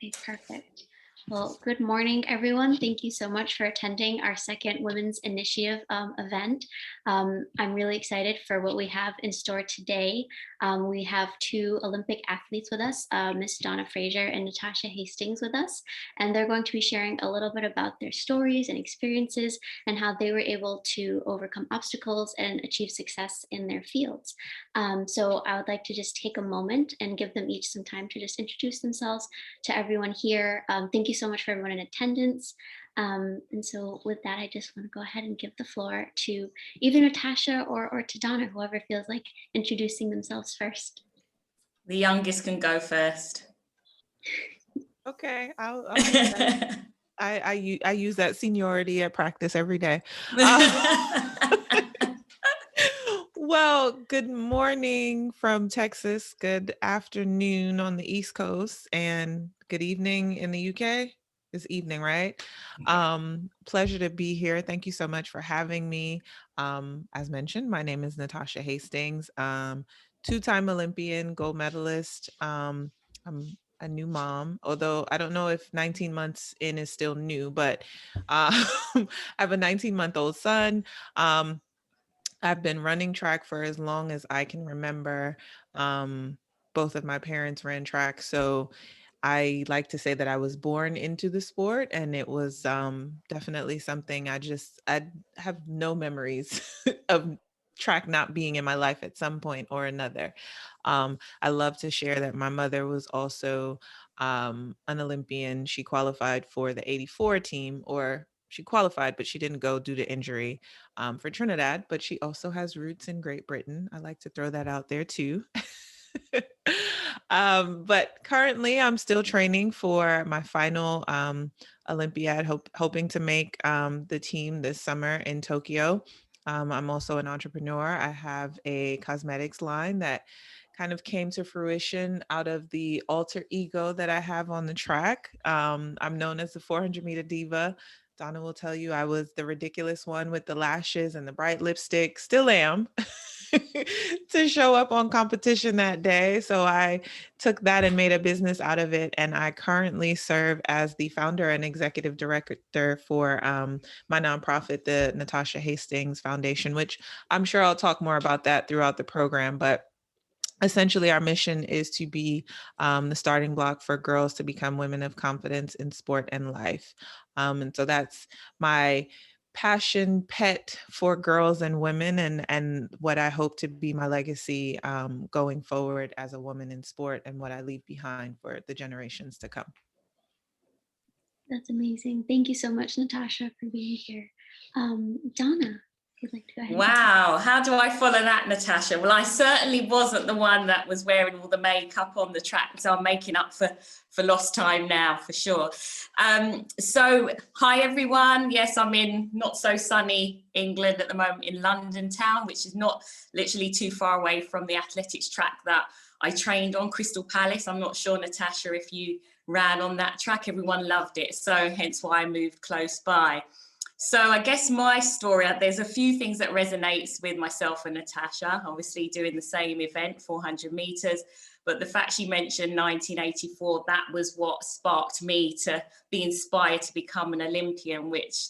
Okay, perfect. Well, good morning, everyone. Thank you so much for attending our second Women's Initiative event. I'm really excited for what we have in store today. We have two Olympic athletes with us, Miss Donna Frazier and Natasha Hastings with us, and they're going to be sharing a little bit about their stories and experiences and how they were able to overcome obstacles and achieve success in their fields. So I would like to just take a moment and give them each some time to just introduce themselves to everyone here. Thank you so much for everyone in attendance. And so with that, I just want to go ahead and give the floor to either Natasha or to Donna, whoever feels like introducing themselves first. The youngest can go first. Okay, I'll I use that seniority at practice every day. Well, good morning from Texas, good afternoon on the East Coast, and good evening in the UK. It's evening, right? Pleasure to be here. Thank you so much for having me. As mentioned, my name is Natasha Hastings, two-time Olympian, gold medalist. I'm a new mom, although I don't know if 19 months in is still new, but I have a 19-month-old son. I've been running track for as long as I can remember. Both of my parents ran track, so I like to say that I was born into the sport, and it was definitely something I have no memories of track not being in my life at some point or another. I love to share that my mother was also an Olympian. She qualified for the '84 team, or she qualified, but she didn't go due to injury for Trinidad, but she also has roots in Great Britain. I like to throw that out there too. But currently I'm still training for my final Olympiad, hoping to make the team this summer in Tokyo. I'm also an entrepreneur. I have a cosmetics line that kind of came to fruition out of the alter ego that I have on the track. I'm known as the 400-meter diva. Donna will tell you I was the ridiculous one with the lashes and the bright lipstick, still am, to show up on competition that day. So I took that and made a business out of it. And I currently serve as the founder and executive director for my nonprofit, the Natasha Hastings Foundation, which I'm sure I'll talk more about that throughout the program. But essentially, our mission is to be the starting block for girls to become women of confidence in sport and life. And so that's my passion, pet for girls and women, and what I hope to be my legacy going forward as a woman in sport, and what I leave behind for the generations to come. That's amazing. Thank you so much, Natasha, for being here. Donna, if you'd like to go ahead. Wow, how do I follow that, Natasha? Well, I certainly wasn't the one that was wearing all the makeup on the track, so I'm making up for lost time now, for sure. So, hi everyone. Yes, I'm in not so sunny England at the moment, in London town, which is not literally too far away from the athletics track that I trained on, Crystal Palace. I'm not sure, Natasha, if you ran on that track. Everyone loved it, so hence why I moved close by. So I guess my story, there's a few things that resonates with myself and Natasha, obviously doing the same event, 400 meters. But the fact she mentioned 1984, that was what sparked me to be inspired to become an Olympian, which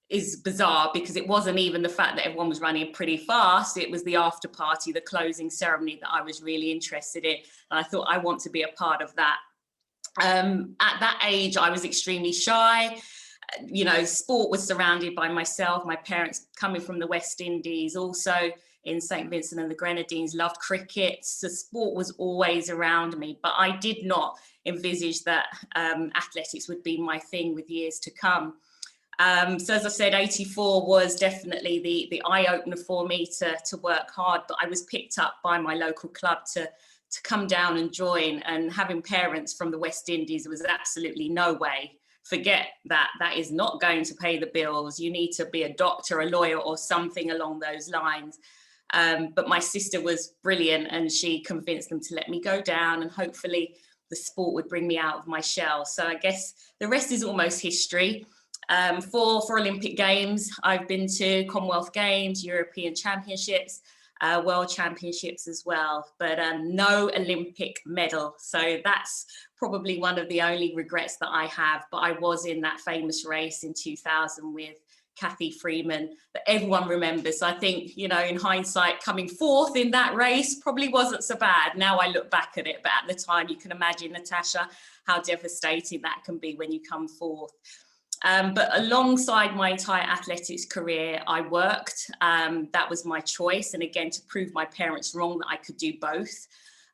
is bizarre because it wasn't even the fact that everyone was running pretty fast. It was the after party, the closing ceremony that I was really interested in. And I thought I want to be a part of that. At that age, I was extremely shy. You know, sport was surrounded by myself, my parents coming from the West Indies, also in St. Vincent and the Grenadines, loved cricket. So sport was always around me, but I did not envisage that athletics would be my thing with years to come. So as I said, 84 was definitely the eye-opener for me to work hard, but I was picked up by my local club to come down and join, and having parents from the West Indies, there was absolutely no way. Forget that. That is not going to pay the bills. You need to be a doctor, a lawyer, or something along those lines. But my sister was brilliant, and she convinced them to let me go down, and hopefully the sport would bring me out of my shell. So I guess the rest is almost history. For Olympic Games, I've been to Commonwealth Games, European Championships. World Championships as well, but no Olympic medal. So that's probably one of the only regrets that I have. But I was in that famous race in 2000 with Kathy Freeman that everyone remembers. So I think, you know, in hindsight, coming fourth in that race probably wasn't so bad. Now I look back at it, but at the time you can imagine, Natasha, how devastating that can be when you come fourth. But alongside my entire athletics career, I worked. That was my choice. And again, to prove my parents wrong that I could do both.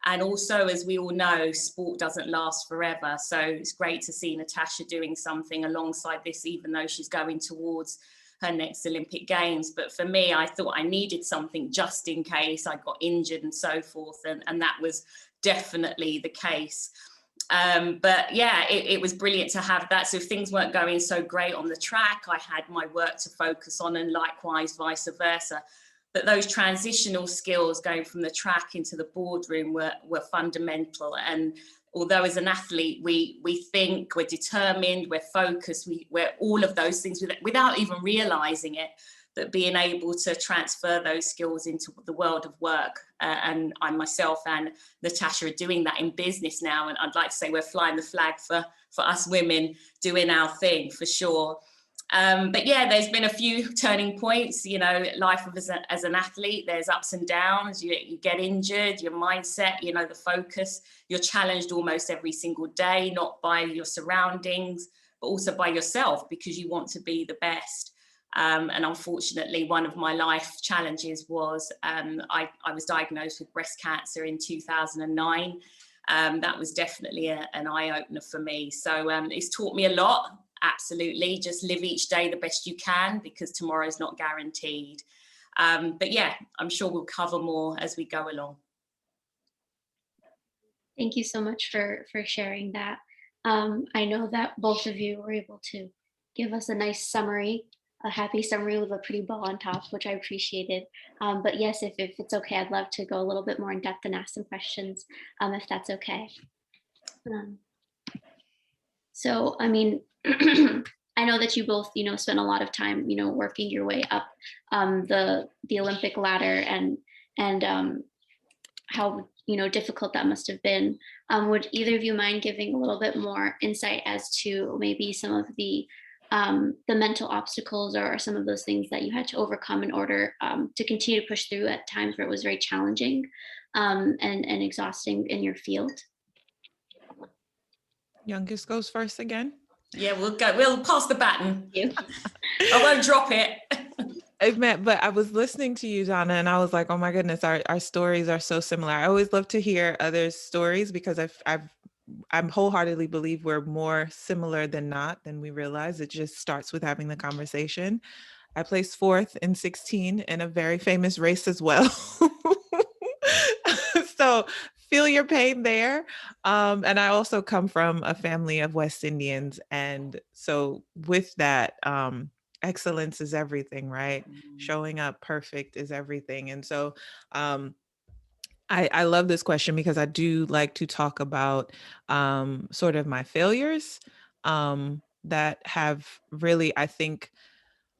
And also, as we all know, sport doesn't last forever. So it's great to see Natasha doing something alongside this, even though she's going towards her next Olympic Games. But for me, I thought I needed something just in case I got injured and so forth. And that was definitely the case. But yeah, it was brilliant to have that. So if things weren't going so great on the track, I had my work to focus on, and likewise vice versa. But those transitional skills going from the track into the boardroom were fundamental. And although as an athlete, we think, we're determined, we're focused, we're all of those things without even realizing it, that being able to transfer those skills into the world of work. And I myself and Natasha are doing that in business now. And I'd like to say we're flying the flag for us women doing our thing, for sure. But yeah, there's been a few turning points, you know, life as an athlete, there's ups and downs, you get injured, your mindset, you know, the focus, you're challenged almost every single day, not by your surroundings, but also by yourself, because you want to be the best. And unfortunately, one of my life challenges was I was diagnosed with breast cancer in 2009. That was definitely an eye-opener for me. So it's taught me a lot. Absolutely. Just live each day the best you can, because tomorrow's not guaranteed. But yeah, I'm sure we'll cover more as we go along. Thank you so much for sharing that. I know that both of you were able to give us a nice summary, a happy summary with a pretty bow on top, which I appreciated. But yes, if it's okay, I'd love to go a little bit more in depth and ask some questions, if that's okay. So, I mean, I know that you both, you know, spent a lot of time, you know, working your way up the Olympic ladder, and how, you know, difficult that must have been. Would either of you mind giving a little bit more insight as to maybe some of the mental obstacles, or some of those things that you had to overcome in order to continue to push through at times where it was very challenging and exhausting in your field? Youngest goes first again. Yeah, we'll pass the baton. Thank you. I won't drop it. But I was listening to you, Donna, and I was like, oh my goodness, our stories are so similar. I always love to hear others' stories, because I'm wholeheartedly believe we're more similar than we realize. It just starts with having the conversation. I placed fourth in 16 in a very famous race as well. So feel your pain there. And I also come from a family of West Indians. And so with that, excellence is everything, right? Showing up perfect is everything. And so I love this question, because I do like to talk about sort of my failures that have really, I think,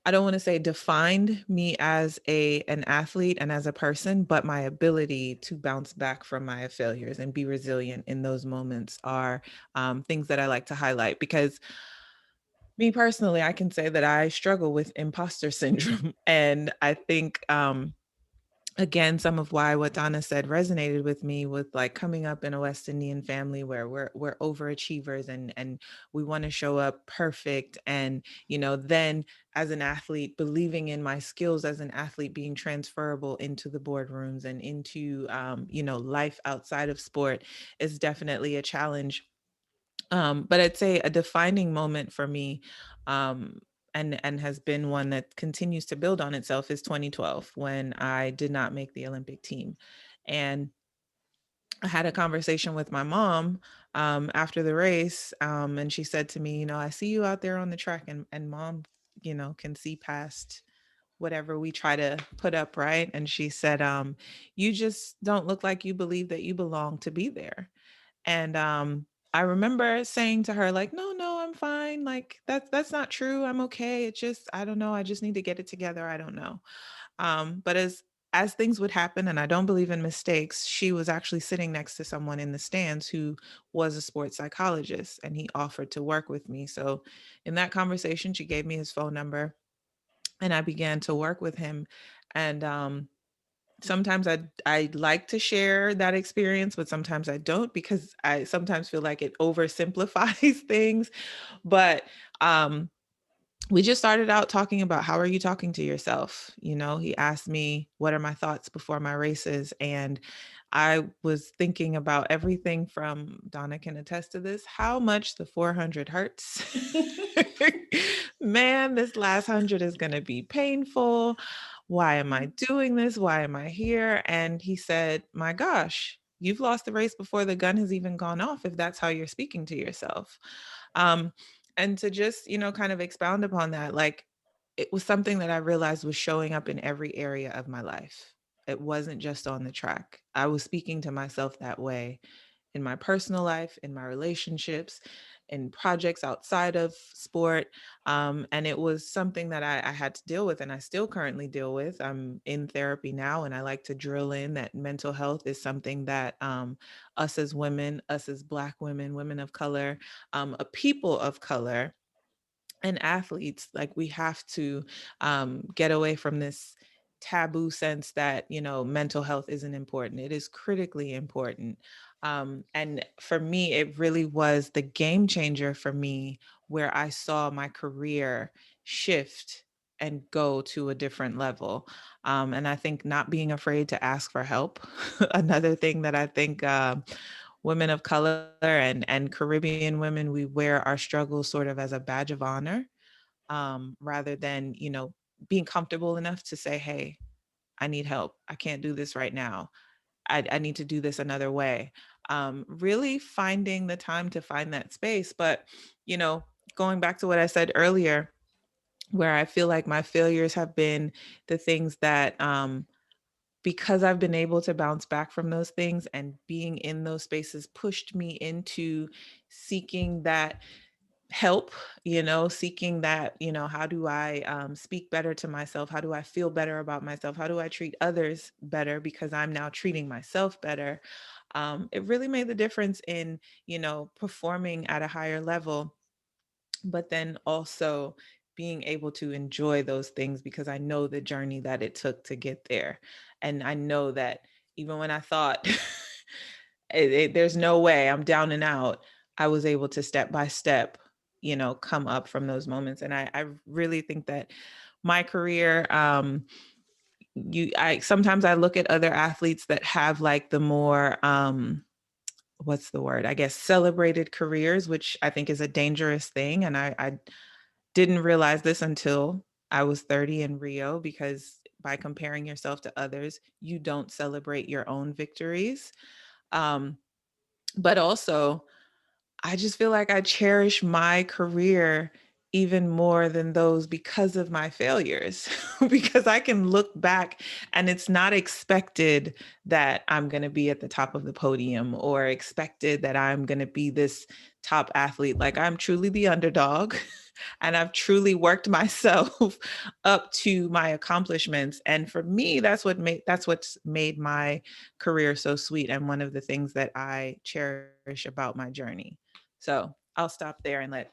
I don't want to say defined me as an athlete and as a person, but my ability to bounce back from my failures and be resilient in those moments are things that I like to highlight. Because me personally, I can say that I struggle with imposter syndrome. And I think again, some of why what Donna said resonated with me, with like coming up in a West Indian family where we're overachievers, and we want to show up perfect. And, you know, then as an athlete, believing in my skills as an athlete being transferable into the boardrooms and into, you know, life outside of sport is definitely a challenge. But I'd say a defining moment for me, and has been one that continues to build on itself, is 2012, when I did not make the Olympic team. And I had a conversation with my mom after the race, and she said to me, you know, I see you out there on the track, and mom, you know, can see past whatever we try to put up, right? And she said, you just don't look like you believe that you belong to be there. And I remember saying to her, like, no, I'm fine. Like, that's not true. I'm okay. It's just, I don't know. I just need to get it together. I don't know. But as as things would happen, and I don't believe in mistakes, she was actually sitting next to someone in the stands who was a sports psychologist, and he offered to work with me. So in that conversation, she gave me his phone number, and I began to work with him. And sometimes I like to share that experience, but sometimes I don't, because I sometimes feel like it oversimplifies things. But we just started out talking about, how are you talking to yourself? You know, he asked me, what are my thoughts before my races? And I was thinking about everything from, Donna can attest to this, how much the 400 hurts. Man, this last 100 is going to be painful. Why am I doing this? Why am I here? And he said, my gosh, you've lost the race before the gun has even gone off, if that's how you're speaking to yourself. Um, and to just, kind of expound upon that, like, it was something that I realized was showing up in every area of my life. It wasn't just on the track. I was speaking to myself that way in my personal life, in my relationships, in projects outside of sport. And it was something that I had to deal with, and I still currently deal with. I'm in therapy now, and I like to drill in that mental health is something that us as women, us as Black women, women of color, a people of color, and athletes, like, we have to get away from this taboo sense that mental health isn't important. It is critically important. And for me, it really was the game changer for me, where I saw my career shift and go to a different level. And I think not being afraid to ask for help. Another thing that I think women of color and Caribbean women, we wear our struggles sort of as a badge of honor, rather than, being comfortable enough to say, hey, I need help. I can't do this right now. I need to do this another way. Really finding the time to find that space. But, going back to what I said earlier, where I feel like my failures have been the things that, because I've been able to bounce back from those things, and being in those spaces pushed me into seeking that help, seeking that, how do I speak better to myself? How do I feel better about myself? How do I treat others better, because I'm now treating myself better? It really made the difference in, performing at a higher level, but then also being able to enjoy those things, because I know the journey that it took to get there. And I know that even when I thought there's no way, I'm down and out, I was able to step by step, come up from those moments. And I really think that my career, I sometimes I look at other athletes that have like the more, what's the word? I guess celebrated careers, which I think is a dangerous thing. And I didn't realize this until I was 30 in Rio, because by comparing yourself to others, you don't celebrate your own victories. Um, but also, I just feel like I cherish my career even more than those, because of my failures, because I can look back and it's not expected that I'm going to be at the top of the podium, or expected that I'm going to be this top athlete. Like, I'm truly the underdog and I've truly worked myself up to my accomplishments. And for me, that's what's made my career so sweet, and one of the things that I cherish about my journey. So I'll stop there and let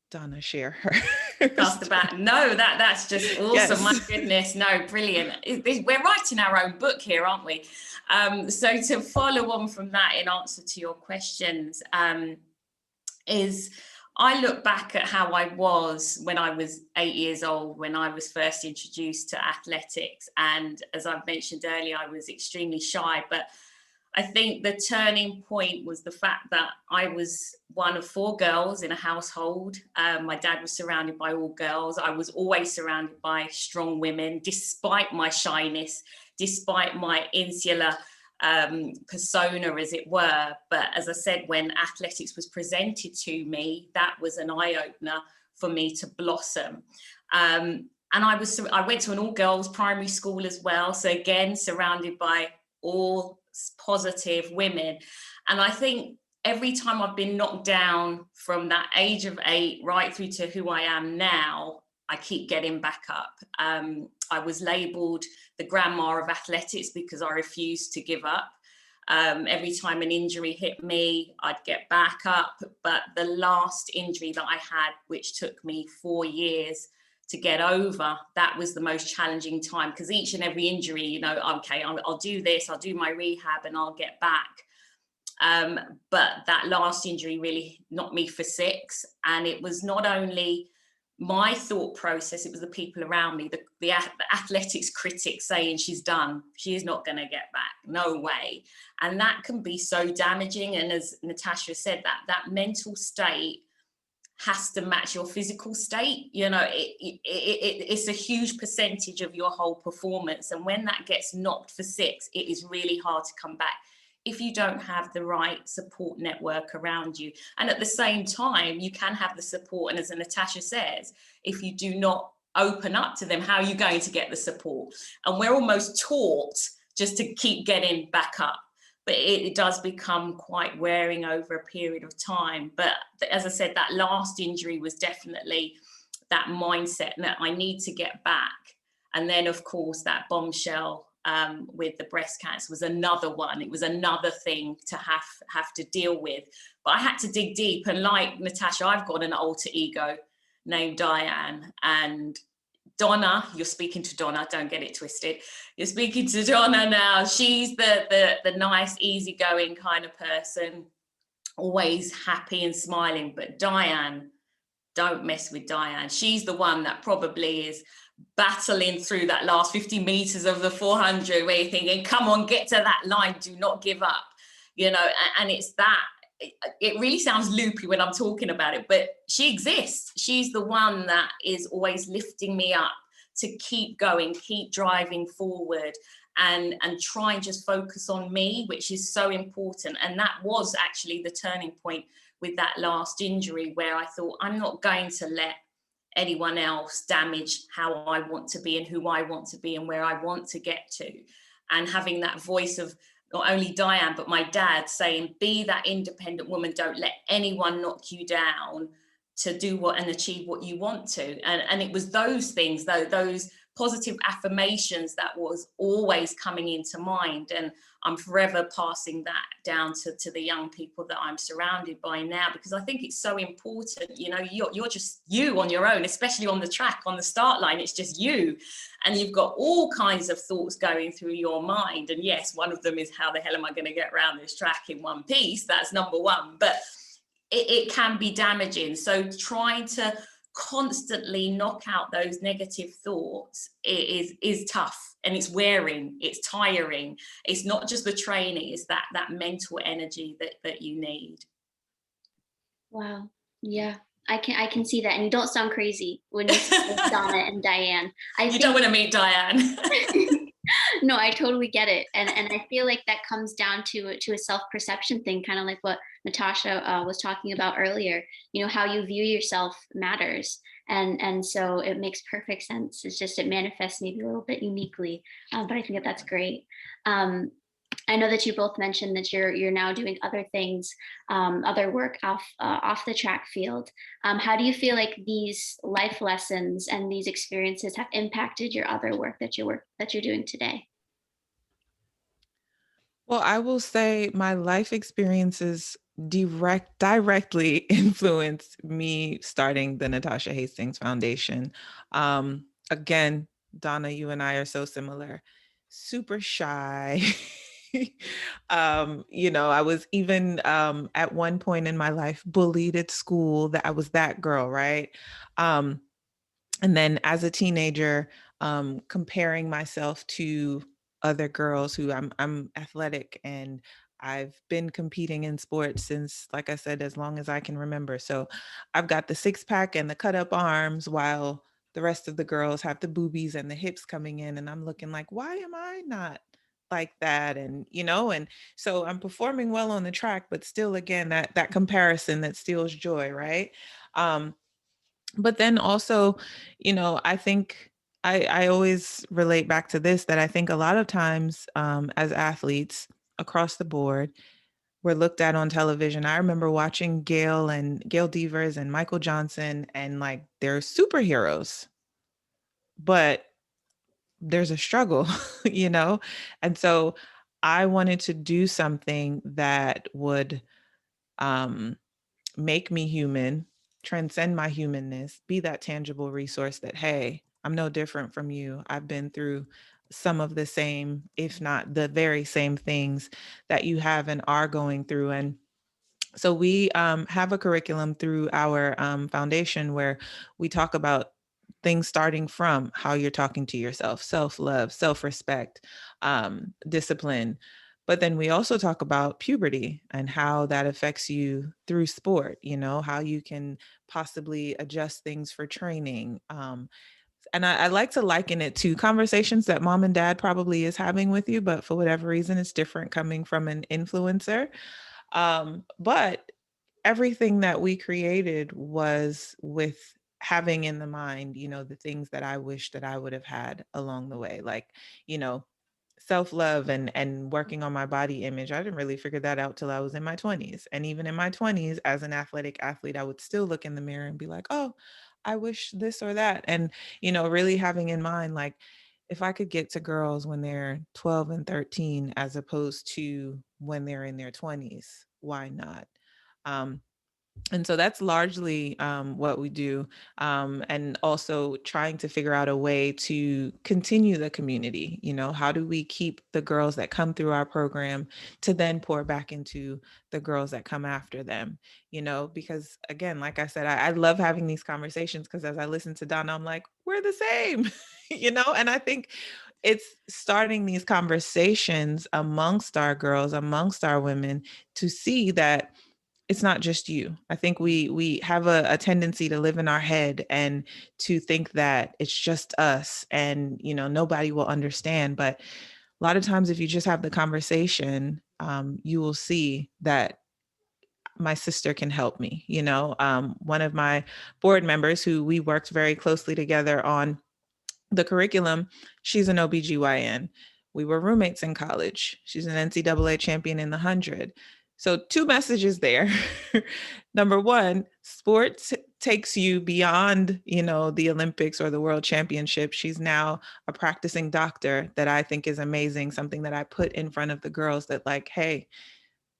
Donna share her. Pass the baton. No, that's just awesome. Yes. My goodness, no, brilliant. We're writing our own book here, aren't we? So to follow on from that, in answer to your questions, is I look back at how I was when I was 8 years old, when I was first introduced to athletics. And as I've mentioned earlier, I was extremely shy, but I think the turning point was the fact that I was one of 4 girls in a household. My dad was surrounded by all girls. I was always surrounded by strong women, despite my shyness, despite my insular persona, as it were. But as I said, when athletics was presented to me, that was an eye-opener for me to blossom. And I went to an all-girls primary school as well. So again, surrounded by all positive women. And I think every time I've been knocked down from that age of 8 right through to who I am now, I keep getting back up. I was labelled the grandma of athletics because I refused to give up. Every time an injury hit me, I'd get back up. But the last injury that I had, which took me 4 years to get over, that was the most challenging time, because each and every injury, you know, okay, I'll do this, I'll do my rehab and I'll get back. But that last injury really knocked me for six. And it was not only my thought process, it was the people around me, the athletics critics saying she's done, she is not going to get back, no way. And that can be so damaging. And as Natasha said, that mental state has to match your physical state. You know, it's a huge percentage of your whole performance. And when that gets knocked for six, it is really hard to come back if you don't have the right support network around you. And at the same time, you can have the support. And as Natasha says, if you do not open up to them, how are you going to get the support? And we're almost taught just to keep getting back up. But it does become quite wearing over a period of time. But as I said, that last injury was definitely that mindset that I need to get back. And then, of course, that bombshell with the breast cancer was another one. It was another thing to have to deal with. But I had to dig deep. And like Natasha, I've got an alter ego named Diane. And Donna, you're speaking to Donna, don't get it twisted. You're speaking to Donna now. She's the nice, easygoing kind of person, always happy and smiling. But Diane, don't mess with Diane. She's the one that probably is battling through that last 50 meters of the 400 where you're thinking, come on, get to that line, do not give up, you know. And it's that, it really sounds loopy when I'm talking about it, but she exists. She's the one that is always lifting me up to keep going, keep driving forward, and try and just focus on me, which is so important. And that was actually the turning point with that last injury, where I thought, I'm not going to let anyone else damage how I want to be and who I want to be and where I want to get to. And having that voice of not only Diane, but my dad saying, be that independent woman, don't let anyone knock you down to do what and achieve what you want to. And it was those things, though, those positive affirmations that was always coming into mind. And I'm forever passing that down to the young people that I'm surrounded by now, because I think it's so important. You know, you're just you on your own, especially on the track, on the start line, it's just you. And you've got all kinds of thoughts going through your mind. And yes, one of them is, how the hell am I going to get around this track in one piece? That's number one. But it can be damaging. So trying to constantly knock out those negative thoughts is tough, and it's wearing, it's tiring. It's not just the training, it's that mental energy that you need. Wow. Yeah. I can see that. And you don't sound crazy when you say Donna and Diane. You don't want to meet Diane. No, I totally get it. And I feel like that comes down to a self-perception thing, kind of like what Natasha was talking about earlier. You know, how you view yourself matters. And so it makes perfect sense. It's just, it manifests maybe a little bit uniquely. But I think that's great. I know that you both mentioned that you're now doing other things, other work off the track field. How do you feel like these life lessons and these experiences have impacted your other work that you're doing today? Well, I will say my life experiences directly influenced me starting the Natasha Hastings Foundation. Again, Donna, you and I are so similar. Super shy. I was even at one point in my life bullied at school, that I was that girl, right? And then as a teenager, comparing myself to other girls who I'm athletic, and I've been competing in sports since, like I said, as long as I can remember. So I've got the six pack and the cut up arms, while the rest of the girls have the boobies and the hips coming in. And I'm looking like, why am I not like that? And, and so I'm performing well on the track, but still, again, that comparison that steals joy. Right. But then also, I think I always relate back to this, that I think a lot of times as athletes across the board, we're looked at on television. I remember watching Gail Devers and Michael Johnson, and like, they're superheroes, but there's a struggle, you know? And so I wanted to do something that would um, make me human, transcend my humanness, be that tangible resource that, hey, I'm no different from you. I've been through some of the same, if not the very same things that you have and are going through. And so we have a curriculum through our foundation where we talk about things starting from how you're talking to yourself, self-love, self-respect, discipline. But then we also talk about puberty and how that affects you through sport, you know, how you can possibly adjust things for training. And I like to liken it to conversations that mom and dad probably is having with you, but for whatever reason, it's different coming from an influencer. But everything that we created was with having in the mind, you know, the things that I wish that I would have had along the way, like, you know, self-love and working on my body image. I didn't really figure that out till I was in my 20s. And even in my 20s, as an athletic athlete, I would still look in the mirror and be like, oh, I wish this or that. And, you know, really having in mind, like, if I could get to girls when they're 12 and 13, as opposed to when they're in their 20s, why not? Um, and so that's largely what we do. And also trying to figure out a way to continue the community. You know, how do we keep the girls that come through our program to then pour back into the girls that come after them? You know, because again, like I said, I love having these conversations because as I listen to Donna, I'm like, we're the same, you know? And I think it's starting these conversations amongst our girls, amongst our women, to see that it's not just you. I think we have a tendency to live in our head and to think that it's just us and, you know, nobody will understand. But a lot of times if you just have the conversation, you will see that my sister can help me. You know, one of my board members who we worked very closely together on the curriculum, she's an OBGYN. We were roommates in college. She's an NCAA champion in the 100. So two messages there. Number one, sports takes you beyond, you know, the Olympics or the world championship. She's now a practicing doctor that I think is amazing, something that I put in front of the girls that like, hey,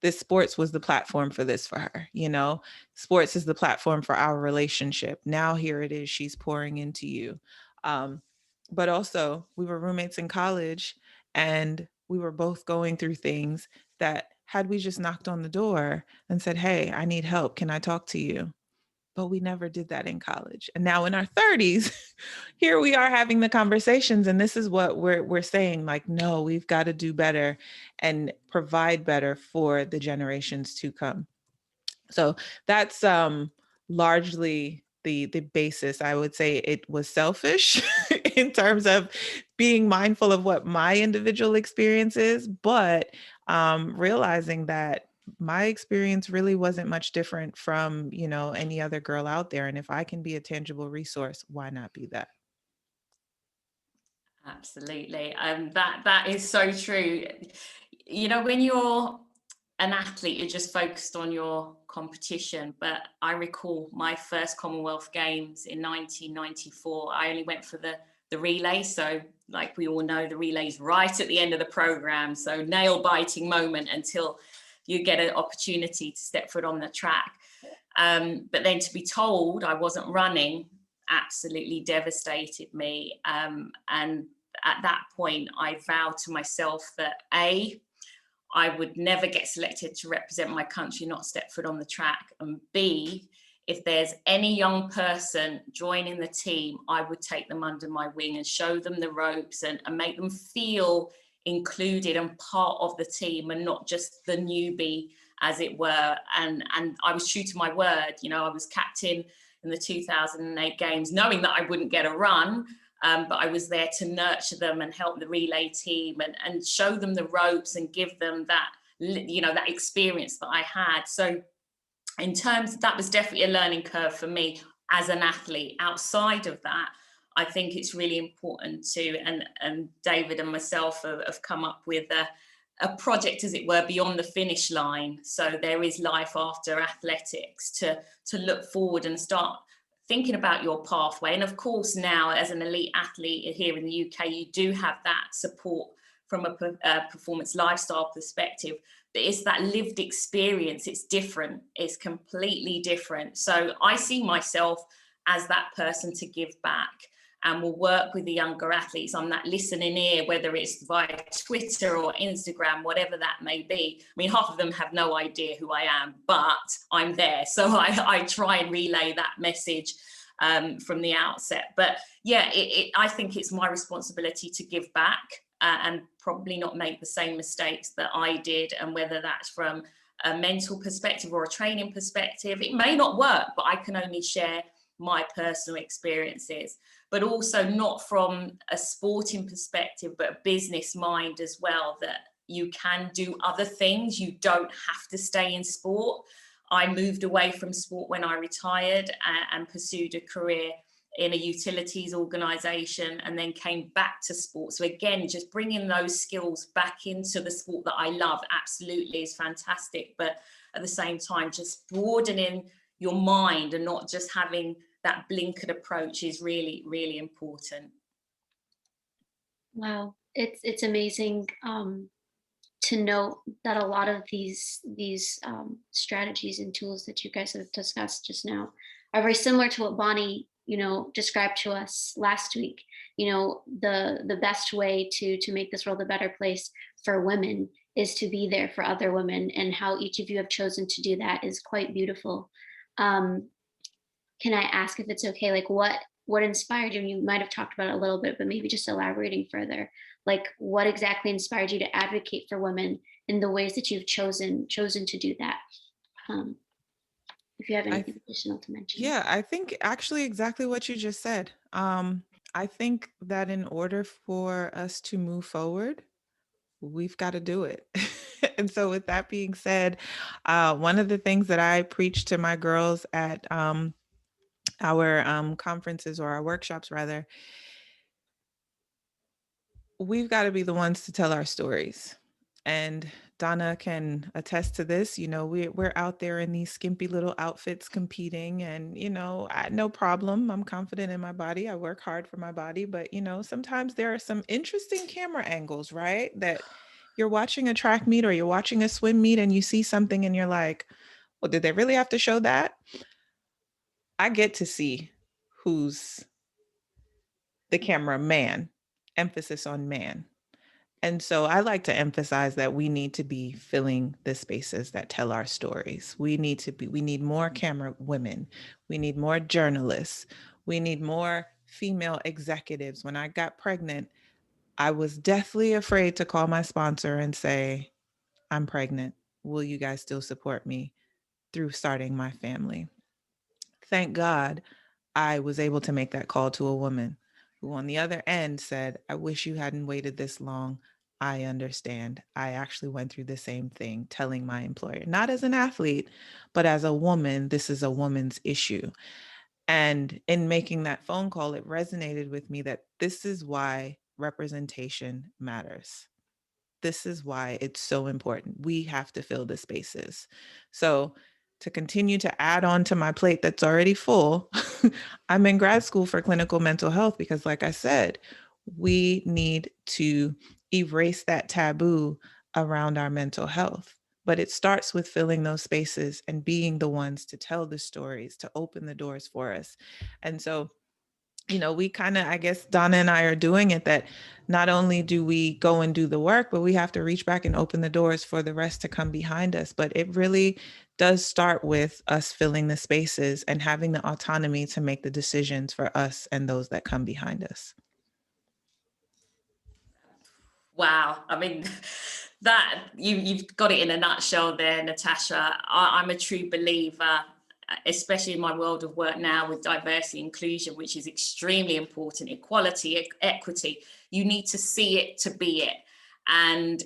this sports was the platform for this for her, you know, sports is the platform for our relationship. Now here it is, she's pouring into you. Um, but also we were roommates in college and we were both going through things that had we just knocked on the door and said, hey, I need help, can I talk to you? But we never did that in college. And now in our 30s, here we are having the conversations. And this is what we're saying, like, no, we've got to do better and provide better for the generations to come. So that's largely the basis. I would say it was selfish in terms of being mindful of what my individual experience is, but realizing that my experience really wasn't much different from, you know, any other girl out there. And if I can be a tangible resource, why not be that? Absolutely. That is so true. You know, when you're an athlete, you're just focused on your competition. But I recall my first Commonwealth Games in 1994. I only went for the relay. So, like we all know, the relay's right at the end of the program. So, nail biting moment until you get an opportunity to step foot on the track. But then to be told I wasn't running absolutely devastated me. And at that point, I vowed to myself that I would never get selected to represent my country, not step foot on the track. And B, if there's any young person joining the team, I would take them under my wing and show them the ropes and make them feel included and part of the team and not just the newbie, as it were. And I was true to my word. You know, I was captain in the 2008 games, knowing that I wouldn't get a run, but I was there to nurture them and help the relay team and show them the ropes and give them that, you know, that experience that I had. So in terms, that was definitely a learning curve for me as an athlete. Outside of that, I think it's really important to, and David and myself have come up with a project, as it were, beyond the finish line. So there is life after athletics to look forward and start thinking about your pathway. And of course, now as an elite athlete here in the UK, you do have that support from a performance lifestyle perspective. But it's that lived experience. It's different. It's completely different. So I see myself as that person to give back, and will work with the younger athletes on that listening ear, whether it's via Twitter or Instagram, whatever that may be. I mean, half of them have no idea who I am, but I'm there. So I try and relay that message from the outset. But yeah, I think it's my responsibility to give back and probably not make the same mistakes that I did. And whether that's from a mental perspective or a training perspective, it may not work, but I can only share my personal experiences, but also not from a sporting perspective, but a business mind as well, that you can do other things. You don't have to stay in sport. I moved away from sport when I retired and pursued a career in a utilities organization, and then came back to sport. So again, just bringing those skills back into the sport that I love absolutely is fantastic. But at the same time, just broadening your mind and not just having that blinkered approach is really, really important. Wow, it's amazing to know that a lot of these strategies and tools that you guys have discussed just now are very similar to what Bonnie, described to us last week. The best way to make this world a better place for women is to be there for other women, and how each of you have chosen to do that is quite beautiful. Can I ask, if it's okay, like what inspired you? And you might have talked about it a little bit, but maybe just elaborating further. Like, what exactly inspired you to advocate for women in the ways that you've chosen to do that? If you have anything additional to mention. Yeah, I think actually exactly what you just said. I think that in order for us to move forward, we've got to do it. And so, with that being said, one of the things that I preach to my girls at our conferences, or our workshops rather, we've got to be the ones to tell our stories. And Donna can attest to this. We're out there in these skimpy little outfits competing, and no problem. I'm confident in my body. I work hard for my body, but sometimes there are some interesting camera angles, right? That you're watching a track meet or you're watching a swim meet and you see something and you're like, well, did they really have to show that? I get to see who's the camera man, emphasis on man. And so I like to emphasize that we need to be filling the spaces that tell our stories. We need more camera women. We need more journalists. We need more female executives. When I got pregnant, I was deathly afraid to call my sponsor and say, I'm pregnant. Will you guys still support me through starting my family? Thank God I was able to make that call to a woman who on the other end said, I wish you hadn't waited this long. I understand. I actually went through the same thing, telling my employer, not as an athlete, but as a woman, this is a woman's issue. And in making that phone call, it resonated with me that this is why representation matters. This is why it's so important. We have to fill the spaces. So, to continue to add on to my plate that's already full, I'm in grad school for clinical mental health because, like I said, we need to erase that taboo around our mental health. But it starts with filling those spaces and being the ones to tell the stories, to open the doors for us. And so, we kind of, I guess Donna and I are doing it, that not only do we go and do the work, but we have to reach back and open the doors for the rest to come behind us. But it really does start with us filling the spaces and having the autonomy to make the decisions for us and those that come behind us. Wow. I mean, that you've got it in a nutshell there, Natasha. I'm a true believer, especially in my world of work now with diversity inclusion, which is extremely important, equality, equity. You need to see it to be it. And,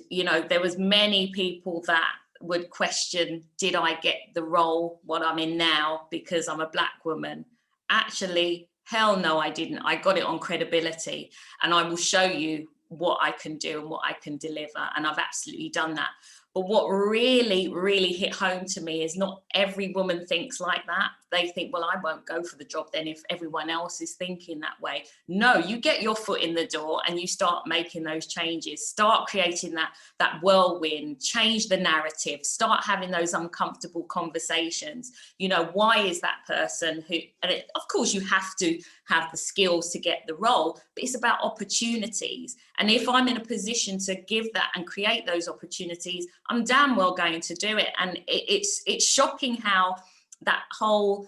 there was many people that would question, did I get the role, what I'm in now, because I'm a Black woman? Actually, hell no, I didn't. I got it on credibility, and I will show you what I can do and what I can deliver. And I've absolutely done that. But what really, really hit home to me is not every woman thinks like that. They think, well, I won't go for the job then if everyone else is thinking that way. No, you get your foot in the door and you start making those changes, start creating that whirlwind, change the narrative, start having those uncomfortable conversations. You know, why is that person who, and of course you have to have the skills to get the role, but it's about opportunities. And if I'm in a position to give that and create those opportunities, I'm damn well going to do it. And it's shocking how that whole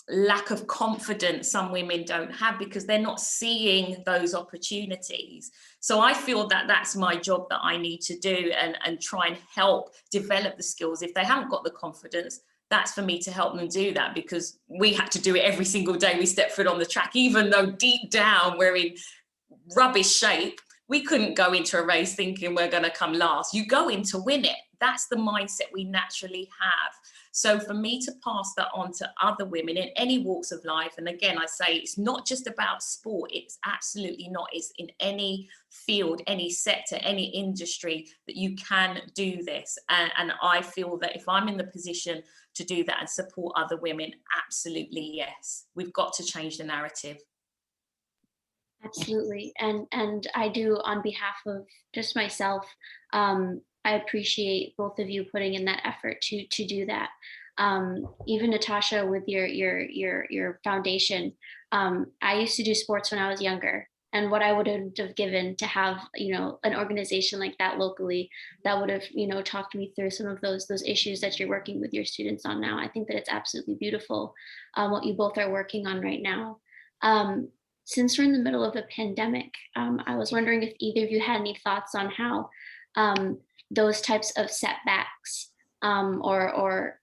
lack of confidence some women don't have, because they're not seeing those opportunities. So I feel that that's my job that I need to do, and try and help develop the skills. If they haven't got the confidence, that's for me to help them do that, because we had to do it every single day we step foot on the track, even though deep down we're in rubbish shape. We couldn't go into a race thinking we're going to come last. You go in to win it. That's the mindset we naturally have. So for me to pass that on to other women in any walks of life, and again, I say it's not just about sport, it's absolutely not. It's in any field, any sector, any industry that you can do this. And I feel that if I'm in the position to do that and support other women, absolutely yes. We've got to change the narrative. Absolutely. And I do, on behalf of just myself, I appreciate both of you putting in that effort to do that. Even Natasha, with your foundation, I used to do sports when I was younger. And what I would have given to have, an organization like that locally, that would have, talked me through some of those issues that you're working with your students on now. I think that it's absolutely beautiful, what you both are working on right now. Um, since we're in the middle of a pandemic, I was wondering if either of you had any thoughts on how, those types of setbacks, or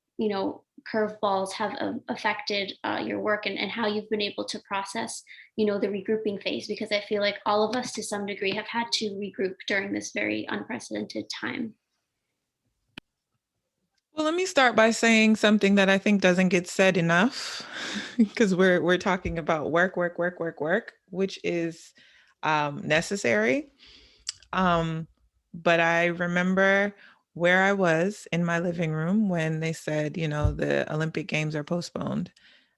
curveballs have affected your work, and how you've been able to process, the regrouping phase, because I feel like all of us to some degree have had to regroup during this very unprecedented time. Well, let me start by saying something that I think doesn't get said enough, because we're talking about work, work, work, work, work, which is necessary. But I remember where I was in my living room when they said, the Olympic Games are postponed,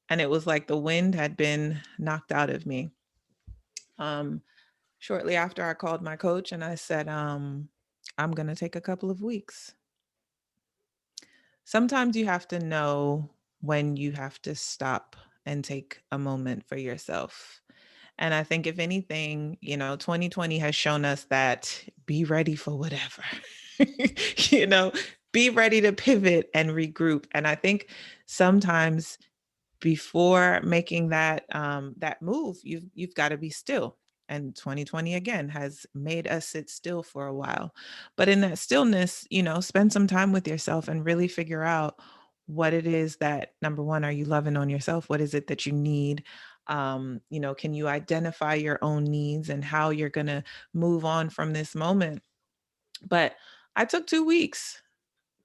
and it was like the wind had been knocked out of me. Shortly after, I called my coach and I said, I'm going to take a couple of weeks. Sometimes you have to know when you have to stop and take a moment for yourself. And I think if anything, 2020 has shown us that be ready for whatever, you know, be ready to pivot and regroup. And I think sometimes before making that move, you've got to be still. And 2020 again has made us sit still for a while. But in that stillness, spend some time with yourself and really figure out what it is that, number one, are you loving on yourself? What is it that you need? Can you identify your own needs and how you're going to move on from this moment? But I took 2 weeks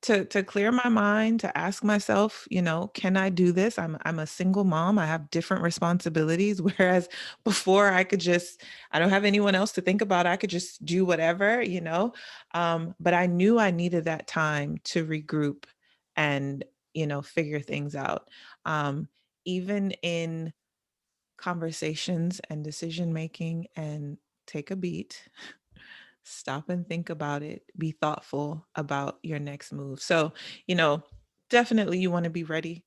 to clear my mind, to ask myself, can I do this? I'm a single mom. I have different responsibilities. Whereas before I don't have anyone else to think about. I could just do whatever. But I knew I needed that time to regroup and, figure things out. Even in conversations and decision making, and take a beat, stop and think about it, be thoughtful about your next move. So, you know, definitely you want to be ready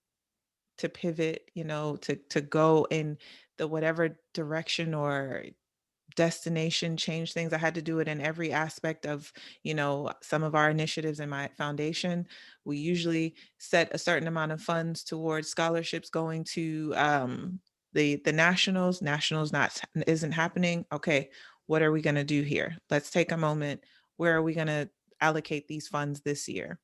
to pivot, to go in the whatever direction or destination, change things. I had to do it in every aspect of, some of our initiatives in my foundation. We usually set a certain amount of funds towards scholarships going to the nationals. Nationals not isn't happening. Okay, what are we going to do here? Let's take a moment. Where are we going to allocate these funds this year?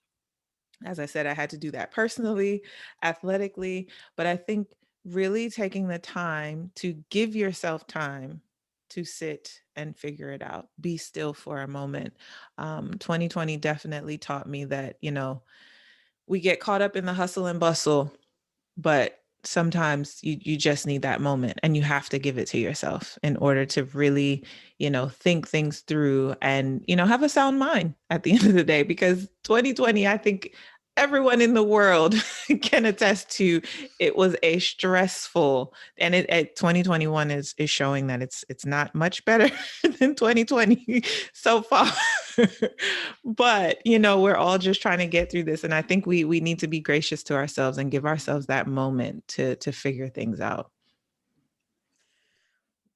As I said, I had to do that personally, athletically, but I think really taking the time to give yourself time to sit and figure it out, be still for a moment. 2020 definitely taught me that, we get caught up in the hustle and bustle, but sometimes you just need that moment, and you have to give it to yourself in order to really, think things through and, have a sound mind at the end of the day. Because 2020, I think everyone in the world can attest to, it was a stressful, and 2021 is showing that it's not much better than 2020 so far. But we're all just trying to get through this, and I think we need to be gracious to ourselves and give ourselves that moment to figure things out.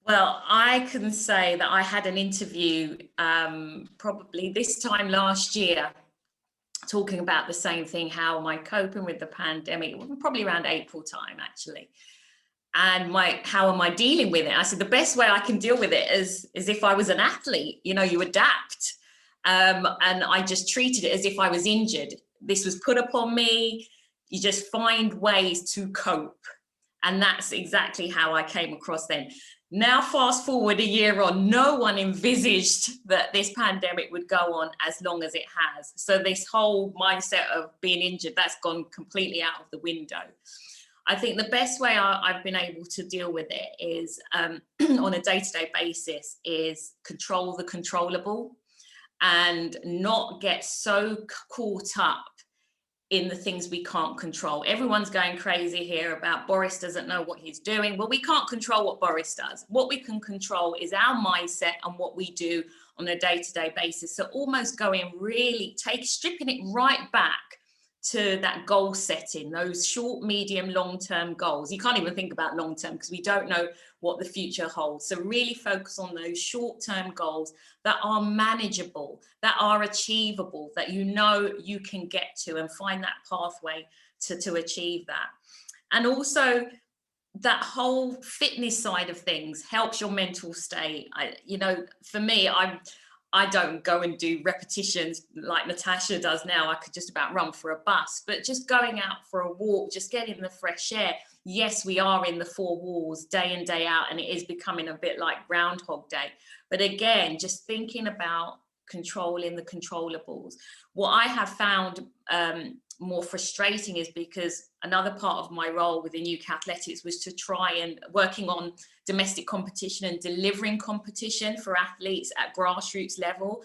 Well, I can say that I had an interview probably this time last year, talking about the same thing. How am I coping with the pandemic? Probably around April time, actually. And how am I dealing with it? I said the best way I can deal with it is if I was an athlete. You adapt, and I just treated it as if I was injured. This was put upon me. You just find ways to cope, and that's exactly how I came across then. Now, fast forward a year on, no one envisaged that this pandemic would go on as long as it has. So this whole mindset of being injured, that's gone completely out of the window. I think the best way I've been able to deal with it is on a day-to-day basis is control the controllable and not get so caught up in the things we can't control. Everyone's going crazy here about Boris doesn't know what he's doing. Well, we can't control what Boris does. What we can control is our mindset and what we do on a day-to-day basis. So almost going really stripping it right back to that goal setting, those short, medium, long-term goals. You can't even think about long-term because we don't know what the future holds. So really focus on those short-term goals that are manageable, that are achievable, that you can get to, and find that pathway to achieve that. And also that whole fitness side of things helps your mental state. For me, I don't go and do repetitions like Natasha does now. I could just about run for a bus, but just going out for a walk, just getting the fresh air. Yes, we are in the four walls day in, day out, and it is becoming a bit like Groundhog Day. But again, just thinking about controlling the controllables. What I have found more frustrating is because another part of my role within UK Athletics was to try and working on domestic competition and delivering competition for athletes at grassroots level.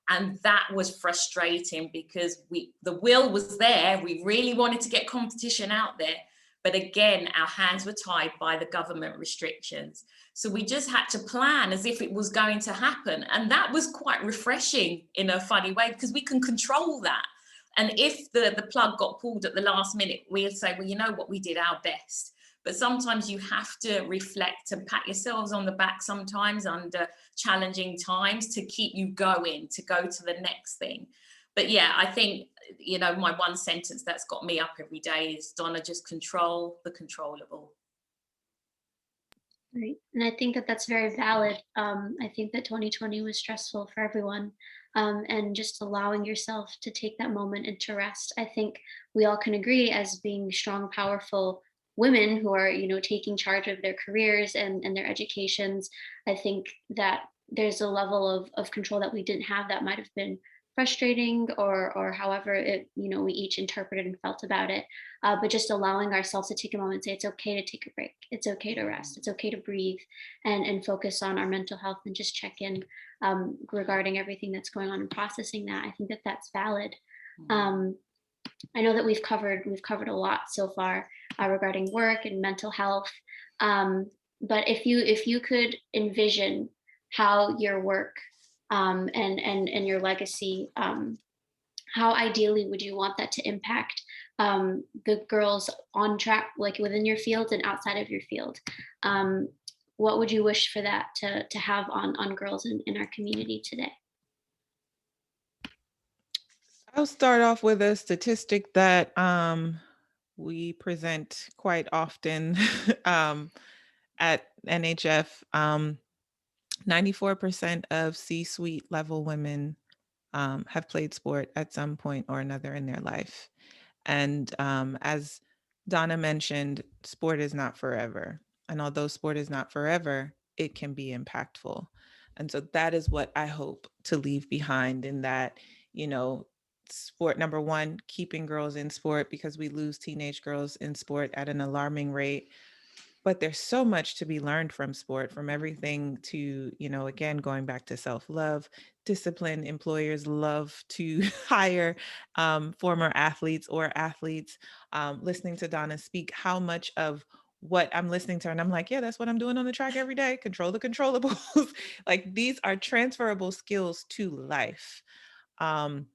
And that was frustrating because the will was there. We really wanted to get competition out there. But again, our hands were tied by the government restrictions. So we just had to plan as if it was going to happen. And that was quite refreshing in a funny way because we can control that. And if the plug got pulled at the last minute, we'd say, well, you know what, we did our best. But sometimes you have to reflect and pat yourselves on the back sometimes under challenging times to keep you going, to go to the next thing. But yeah, I think, my one sentence that's got me up every day is, Donna, just control the controllable. Right. And I think that that's very valid. I think that 2020 was stressful for everyone. And just allowing yourself to take that moment and to rest. I think we all can agree, as being strong, powerful women who are, taking charge of their careers and their educations. I think that there's a level of control that we didn't have that might have been frustrating, or however it, we each interpreted and felt about it. But just allowing ourselves to take a moment and say it's okay to take a break, it's okay to rest, it's okay to breathe, and focus on our mental health and just check in regarding everything that's going on and processing that. I think that that's valid. I know that we've covered a lot so far regarding work and mental health. But if you could envision how your work and your legacy, how ideally would you want that to impact the girls on track, like within your field and outside of your field? What would you wish for that to have on girls in our community today? I'll start off with a statistic that we present quite often at NHF. 94% of C-suite level women have played sport at some point or another in their life. And as Donna mentioned, sport is not forever. And although sport is not forever, it can be impactful. And so that is what I hope to leave behind, in that, sport. Number one, keeping girls in sport, because we lose teenage girls in sport at an alarming rate. But there's so much to be learned from sport, from everything to, again, going back to self-love, discipline. Employers love to hire former athletes or athletes. Listening to Donna speak, how much of what I'm listening to her, and I'm like, yeah, that's what I'm doing on the track every day. Control the controllables. Like, these are transferable skills to life. Um,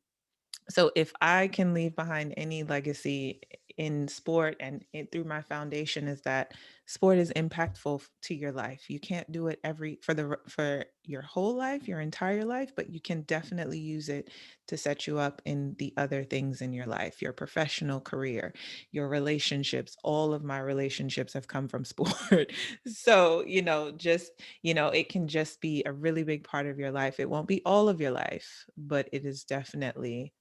so if I can leave behind any legacy in sport and through my foundation, is that sport is impactful to your life. You can't do it for your whole life, your entire life, but you can definitely use it to set you up in the other things in your life, your professional career, your relationships. All of my relationships have come from sport. So, it can just be a really big part of your life. It won't be all of your life, but it is definitely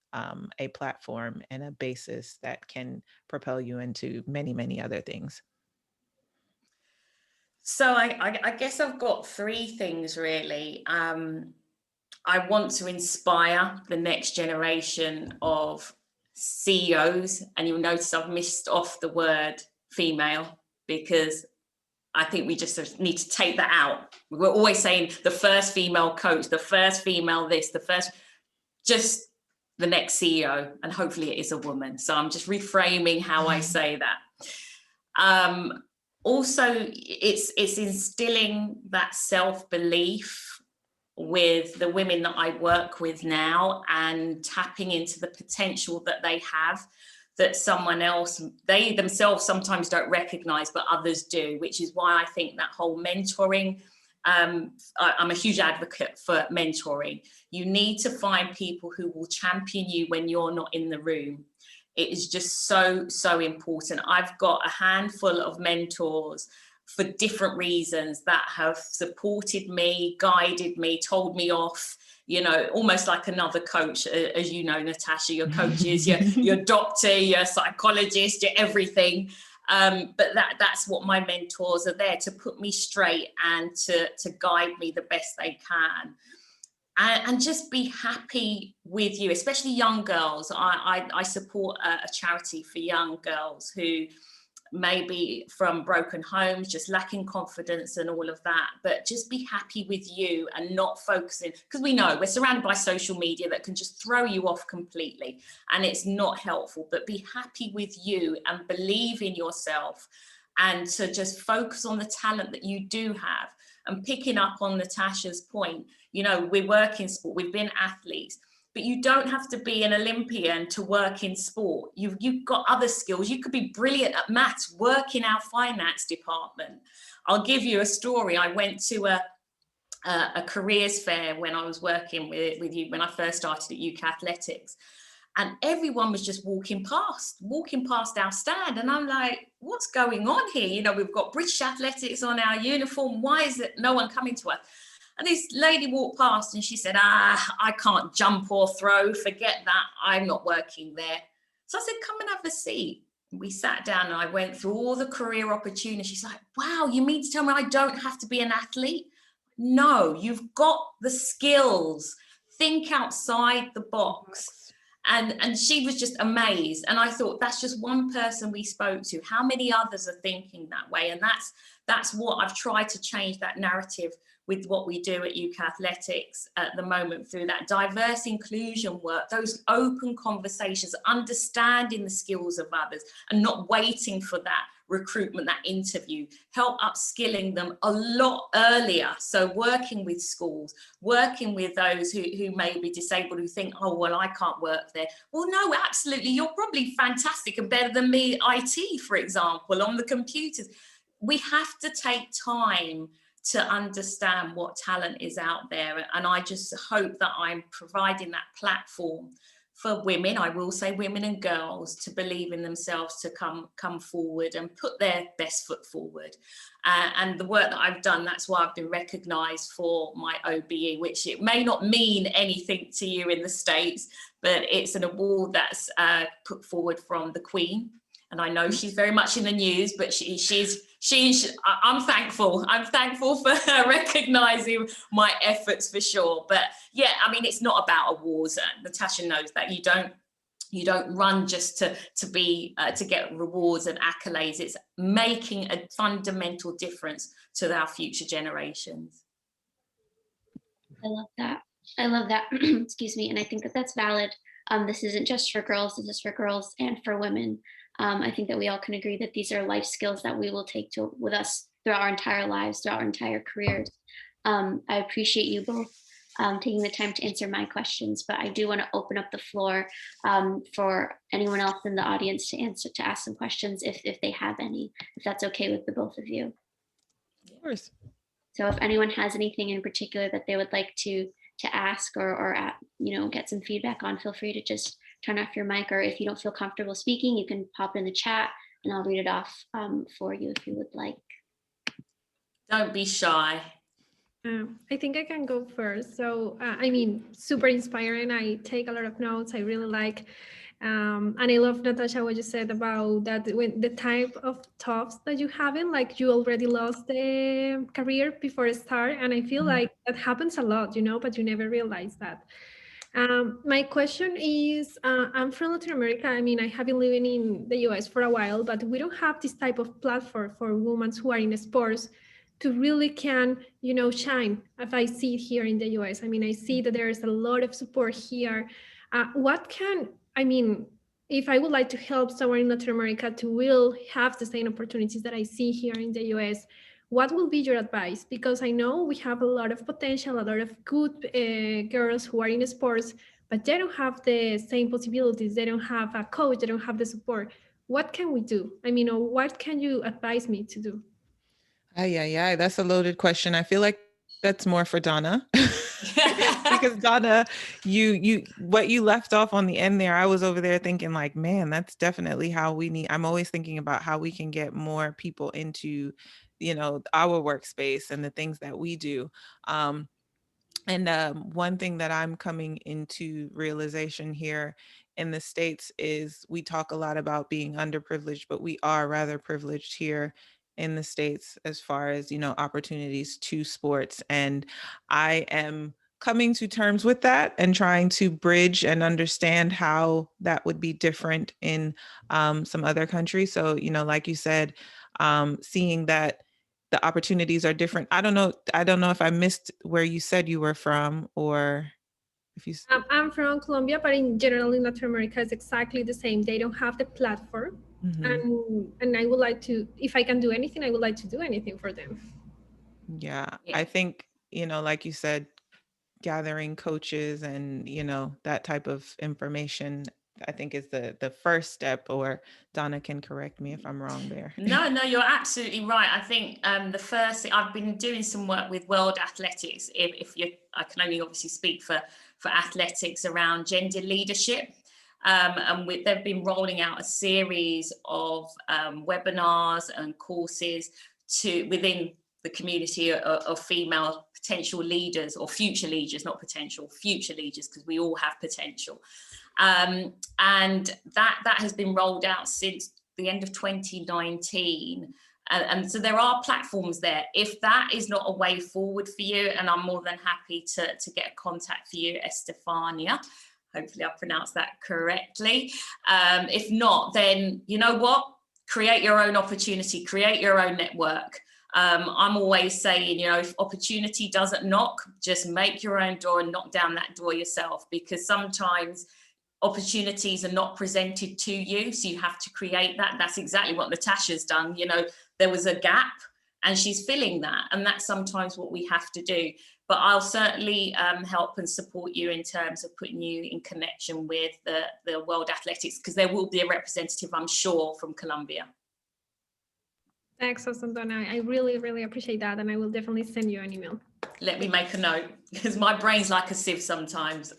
a platform and a basis that can propel you into many, many other things. So I guess I've got three things really. I want to inspire the next generation of CEOs, and you'll notice I've missed off the word female, because I think we just need to take that out. We're always saying the first female coach, the first female this, just the next CEO, and hopefully it is a woman. So I'm just reframing how I say that. Also, it's instilling that self-belief with the women that I work with now, and tapping into the potential that they have, that they themselves sometimes don't recognize, but others do, which is why I think that whole mentoring, I'm a huge advocate for mentoring. You need to find people who will champion you when you're not in the room. It is just so, so important. I've got a handful of mentors for different reasons that have supported me, guided me, told me off, almost like another coach, as you know, Natasha. Your coach is your doctor, your psychologist, your everything. But that's what my mentors are there to put me straight and to guide me the best they can. And just be happy with you, especially young girls. I support a charity for young girls who may be from broken homes, just lacking confidence and all of that, but just be happy with you and not focusing, because we know we're surrounded by social media that can just throw you off completely, and it's not helpful. But be happy with you and believe in yourself, and to just focus on the talent that you do have. And picking up on Natasha's point, we work in sport, we've been athletes, but you don't have to be an Olympian to work in sport. You've got other skills. You could be brilliant at maths, work in our finance department. I'll give you a story. I went to a careers fair when I was working with you, when I first started at UK Athletics, and everyone was just walking past our stand. And I'm like, what's going on here? We've got British Athletics on our uniform. Why is it no one coming to us? And this lady walked past and she said, I can't jump or throw. Forget that. I'm not working there. So I said, come and have a seat. We sat down and I went through all the career opportunities. She's like, wow, you mean to tell me I don't have to be an athlete? No, you've got the skills. Think outside the box. And she was just amazed. And I thought, that's just one person we spoke to. How many others are thinking that way? And that's what I've tried to change, that narrative with what we do at UK Athletics at the moment, through that diverse inclusion work, those open conversations, understanding the skills of others and not waiting for that recruitment, that interview, help upskilling them a lot earlier. So working with schools, working with those who may be disabled, who think, oh, well, I can't work there. Well, no, absolutely. You're probably fantastic and better than me, IT, for example, on the computers. We have to take time to understand what talent is out there. And I just hope that I'm providing that platform for women, I will say women and girls, to believe in themselves, to come forward and put their best foot forward. And the work that I've done, that's why I've been recognised for my OBE, which it may not mean anything to you in the States, but it's an award that's put forward from the Queen. And I know she's very much in the news, but I'm thankful. I'm thankful for her recognising my efforts, for sure. But yeah, I mean, it's not about awards. Natasha knows that. You don't You don't run just to get rewards and accolades. It's making a fundamental difference to our future generations. I love that. I love that. Excuse me. And I think that that's valid. This isn't just for girls. This is for girls and for women. I think that we all can agree that these are life skills that we will take with us throughout our entire lives, throughout our entire careers. I appreciate you both taking the time to answer my questions, but I do want to open up the floor for anyone else in the audience to ask some questions if they have any, if that's okay with the both of you. Of course. So if anyone has anything in particular that they would like to ask or get some feedback on, feel free to just turn off your mic, or if you don't feel comfortable speaking, you can pop in the chat and I'll read it off for you if you would like. Don't be shy. I think I can go first. So, I mean, super inspiring. I take a lot of notes. I really like, and I love, Natasha, what you said about that when the type of talks that you having, like you already lost the career before it start. And I feel like that happens a lot, but you never realize that. My question is, I'm from Latin America. I mean, I have been living in the US for a while, but we don't have this type of platform for women who are in sports to really can, shine, if I see it here in the US. I mean, I see that there is a lot of support here. If I would like to help someone in Latin America to will have the same opportunities that I see here in the US, what will be your advice? Because I know we have a lot of potential, a lot of good girls who are in sports, but they don't have the same possibilities. They don't have a coach, they don't have the support. What can we do? I mean, or what can you advise me to do? Yeah, that's a loaded question. I feel like that's more for Donna. Because Donna, you what you left off on the end there, I was over there thinking like, man, that's definitely how we need. I'm always thinking about how we can get more people into, our workspace and the things that we do. One thing that I'm coming into realization here in the States is we talk a lot about being underprivileged, but we are rather privileged here in the States as far as, opportunities to sports. And I am coming to terms with that and trying to bridge and understand how that would be different in some other countries. So, like you said, seeing that the opportunities are different. I don't know if I missed where you said you were from, or if you. I'm from Colombia, but in general in Latin America, it's exactly the same. They don't have the platform, and I would like to, if I can do anything, I would like to do anything for them. Yeah. I think, like you said, gathering coaches and, that type of information, I think is the first step, or Donna can correct me if I'm wrong there. No, you're absolutely right. I think the first thing, I've been doing some work with World Athletics. I can only obviously speak for athletics around gender leadership. And they've been rolling out a series of webinars and courses within the community of female potential leaders, or future leaders, not potential, future leaders, because we all have potential. And that has been rolled out since the end of 2019. And so there are platforms there. If that is not a way forward for you, and I'm more than happy to get a contact for you, Estefania. Hopefully I pronounced that correctly. If not, then you know what? Create your own opportunity, create your own network. I'm always saying, if opportunity doesn't knock, just make your own door and knock down that door yourself, because sometimes opportunities are not presented to you, so you have to create that. That's exactly what Natasha's done. There was a gap and she's filling that, and that's sometimes what we have to do. But I'll certainly help and support you in terms of putting you in connection with the World Athletics, because there will be a representative, I'm sure, from Colombia. Thanks, Donna. I really, really appreciate that, and I will definitely send you an email. Let me make a note, because my brain's like a sieve sometimes.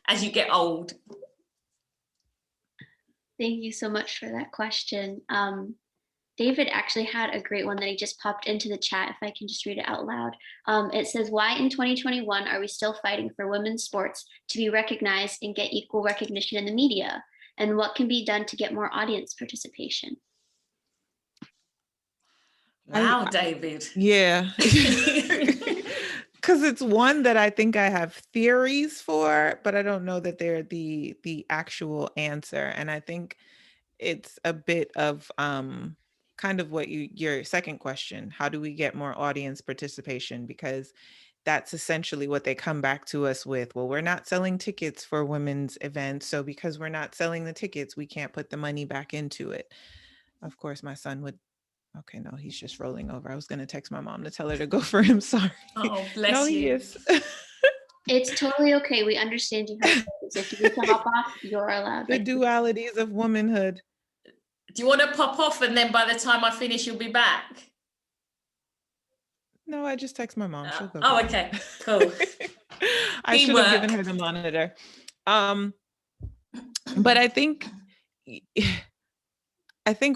As you get old. Thank you so much for that question. David actually had a great one that he just popped into the chat, if I can just read it out loud. It says, why in 2021 are we still fighting for women's sports to be recognized and get equal recognition in the media? And what can be done to get more audience participation? Wow, David. Yeah. because it's one that I think I have theories for, but I don't know that they're the actual answer. And I think it's a bit of kind of what your second question, how do we get more audience participation? Because that's essentially what they come back to us with. Well, we're not selling tickets for women's events, so because we're not selling the tickets, we can't put the money back into it. Of course, my son would. Okay, no, he's just rolling over. I was going to text my mom to tell her to go for him. Sorry. Oh, No, bless he you. is. It's totally okay. We understand you have kids. If you need to hop off, you're allowed. The dualities of womanhood. Do you want to pop off and then by the time I finish, you'll be back? No, I just text my mom. She'll go. Oh, okay, cool. I should have given her the monitor. But I think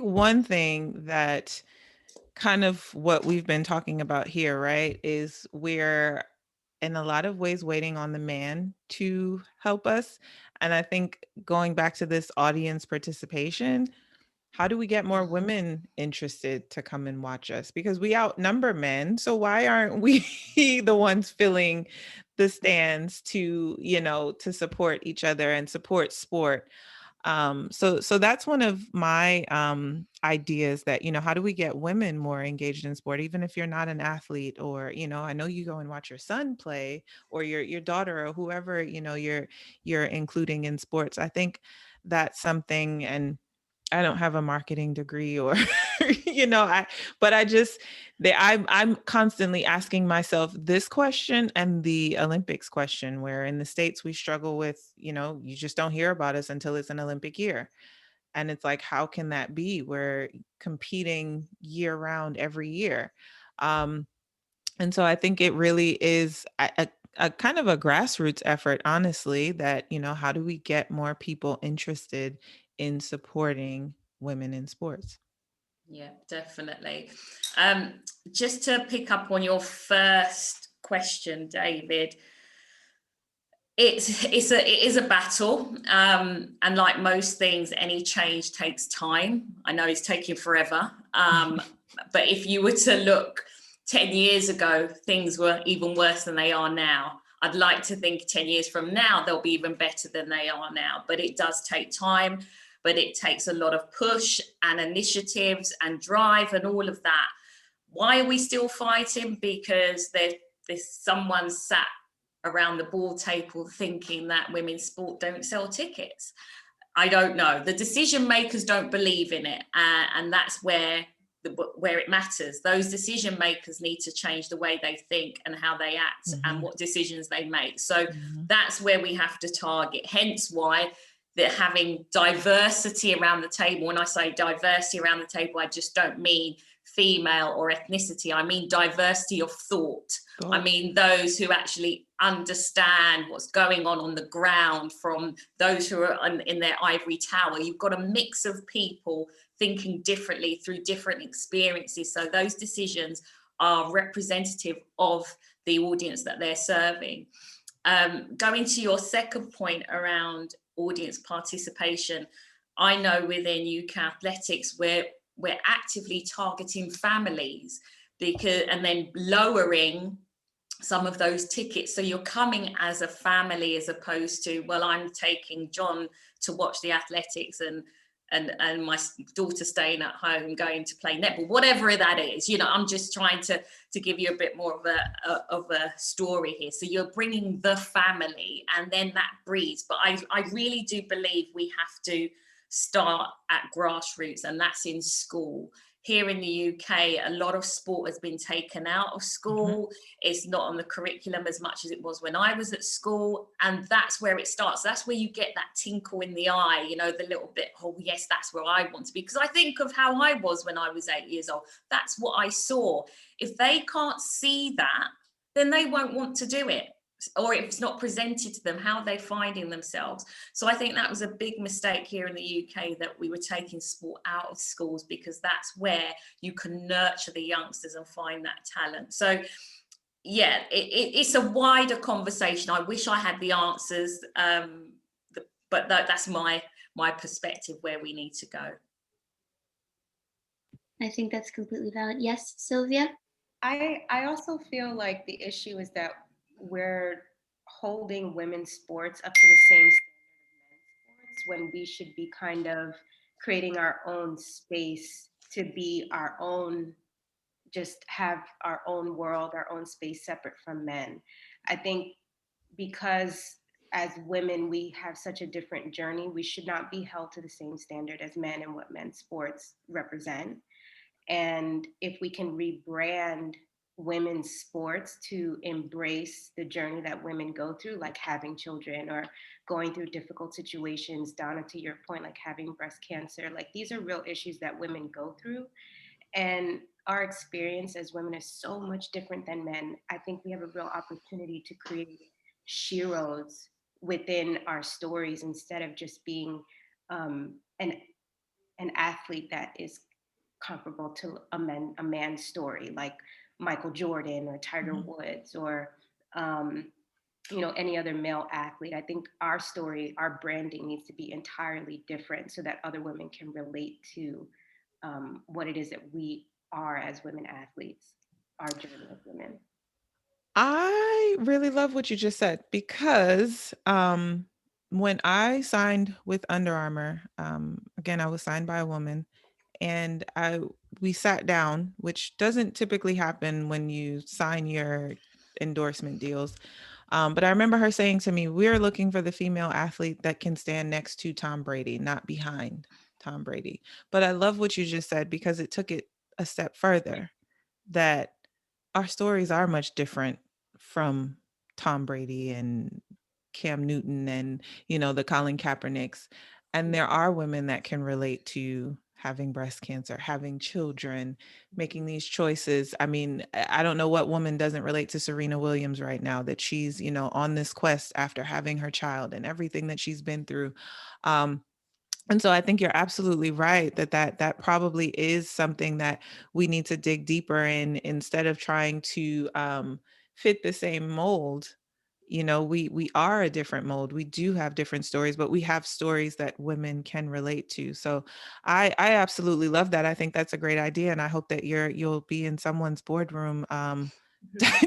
one thing that kind of what we've been talking about here, right, is we're in a lot of ways waiting on the man to help us. And I think going back to this audience participation, how do we get more women interested to come and watch us? Because we outnumber men. So why aren't we the ones filling the stands to, to support each other and support sport? So that's one of my ideas that, how do we get women more engaged in sport, even if you're not an athlete, or, I know you go and watch your son play, or your daughter, or whoever, you're including in sports. I think that's something, and I don't have a marketing degree or, I'm constantly asking myself this question and the Olympics question, where in the States we struggle with, you just don't hear about us until it's an Olympic year. And it's like, how can that be? We're competing year round every year. And so I think it really is a kind of a grassroots effort, honestly, that, how do we get more people interested in supporting women in sports? Yeah, definitely. Just to pick up on your first question, David, it is a battle, and like most things, any change takes time. I know it's taking forever, but if you were to look 10 years ago, things were even worse than they are now. I'd like to think 10 years from now, they'll be even better than they are now, but it does take time, but it takes a lot of push and initiatives and drive and all of that. Why are we still fighting? Because there's someone sat around the ball table thinking that women's sport don't sell tickets. I don't know. The decision makers don't believe in it, and that's where it matters. Those decision makers need to change the way they think and how they act, mm-hmm. and what decisions they make. So mm-hmm. that's where we have to target. Hence why they're having diversity around the table. When I say diversity around the table, I just don't mean female or ethnicity. I mean diversity of thought. Oh. I mean those who actually understand what's going on the ground, from those who are in their ivory tower. You've got a mix of people thinking differently through different experiences. So those decisions are representative of the audience that they're serving. Going to your second point around audience participation, I know within UK Athletics we're actively targeting families, and then lowering some of those tickets. So you're coming as a family, as opposed to, well, I'm taking John to watch the athletics and my daughter staying at home going to play netball, whatever that is. I'm just trying to give you a bit more of a story here. So you're bringing the family, and then that breeds. But I really do believe we have to start at grassroots, and that's in school. Here in the UK, a lot of sport has been taken out of school. Mm-hmm. It's not on the curriculum as much as it was when I was at school. And that's where it starts. That's where you get that tinkle in the eye, the little bit, oh, yes, that's where I want to be. Because I think of how I was when I was 8 years old. That's what I saw. If they can't see that, then they won't want to do it. Or if it's not presented to them, how they're finding themselves. So I think that was a big mistake here in the UK, that we were taking sport out of schools, because that's where you can nurture the youngsters and find that talent. So yeah, it's a wider conversation. I wish I had the answers, but that's my perspective where we need to go. I think that's completely valid. Yes, Sylvia? I also feel like the issue is that we're holding women's sports up to the same standard of men's sports when we should be kind of creating our own space to be our own, just have our own world, our own space separate from men. I think because as women we have such a different journey, we should not be held to the same standard as men and what men's sports represent. And if we can rebrand women's sports to embrace the journey that women go through, like having children or going through difficult situations, Donna, to your point, like having breast cancer, like these are real issues that women go through. And our experience as women is so much different than men. I think we have a real opportunity to create sheroes within our stories instead of just being um, an an athlete that is comparable to a man's story, like Michael Jordan or Tiger Mhm. Woods or um, any other male athlete. I think our story, our branding needs to be entirely different so that other women can relate to what it is that we are as women athletes, our journey as women. I really love what you just said because when I signed with Under Armour, again, I was signed by a woman, and we sat down, which doesn't typically happen when you sign your endorsement deals. But I remember her saying to me, "We're looking for the female athlete that can stand next to Tom Brady, not behind Tom Brady." But I love what you just said because it took it a step further, that our stories are much different from Tom Brady and Cam Newton and, the Colin Kaepernicks. And there are women that can relate to having breast cancer, having children, making these choices. I mean, I don't know what woman doesn't relate to Serena Williams right now, that she's, on this quest after having her child and everything that she's been through. Um, and so I think you're absolutely right that probably is something that we need to dig deeper in, instead of trying to fit the same mold. We are a different mold. We do have different stories, but we have stories that women can relate to. So I absolutely love that. I think that's a great idea, and I hope that you'll be in someone's boardroom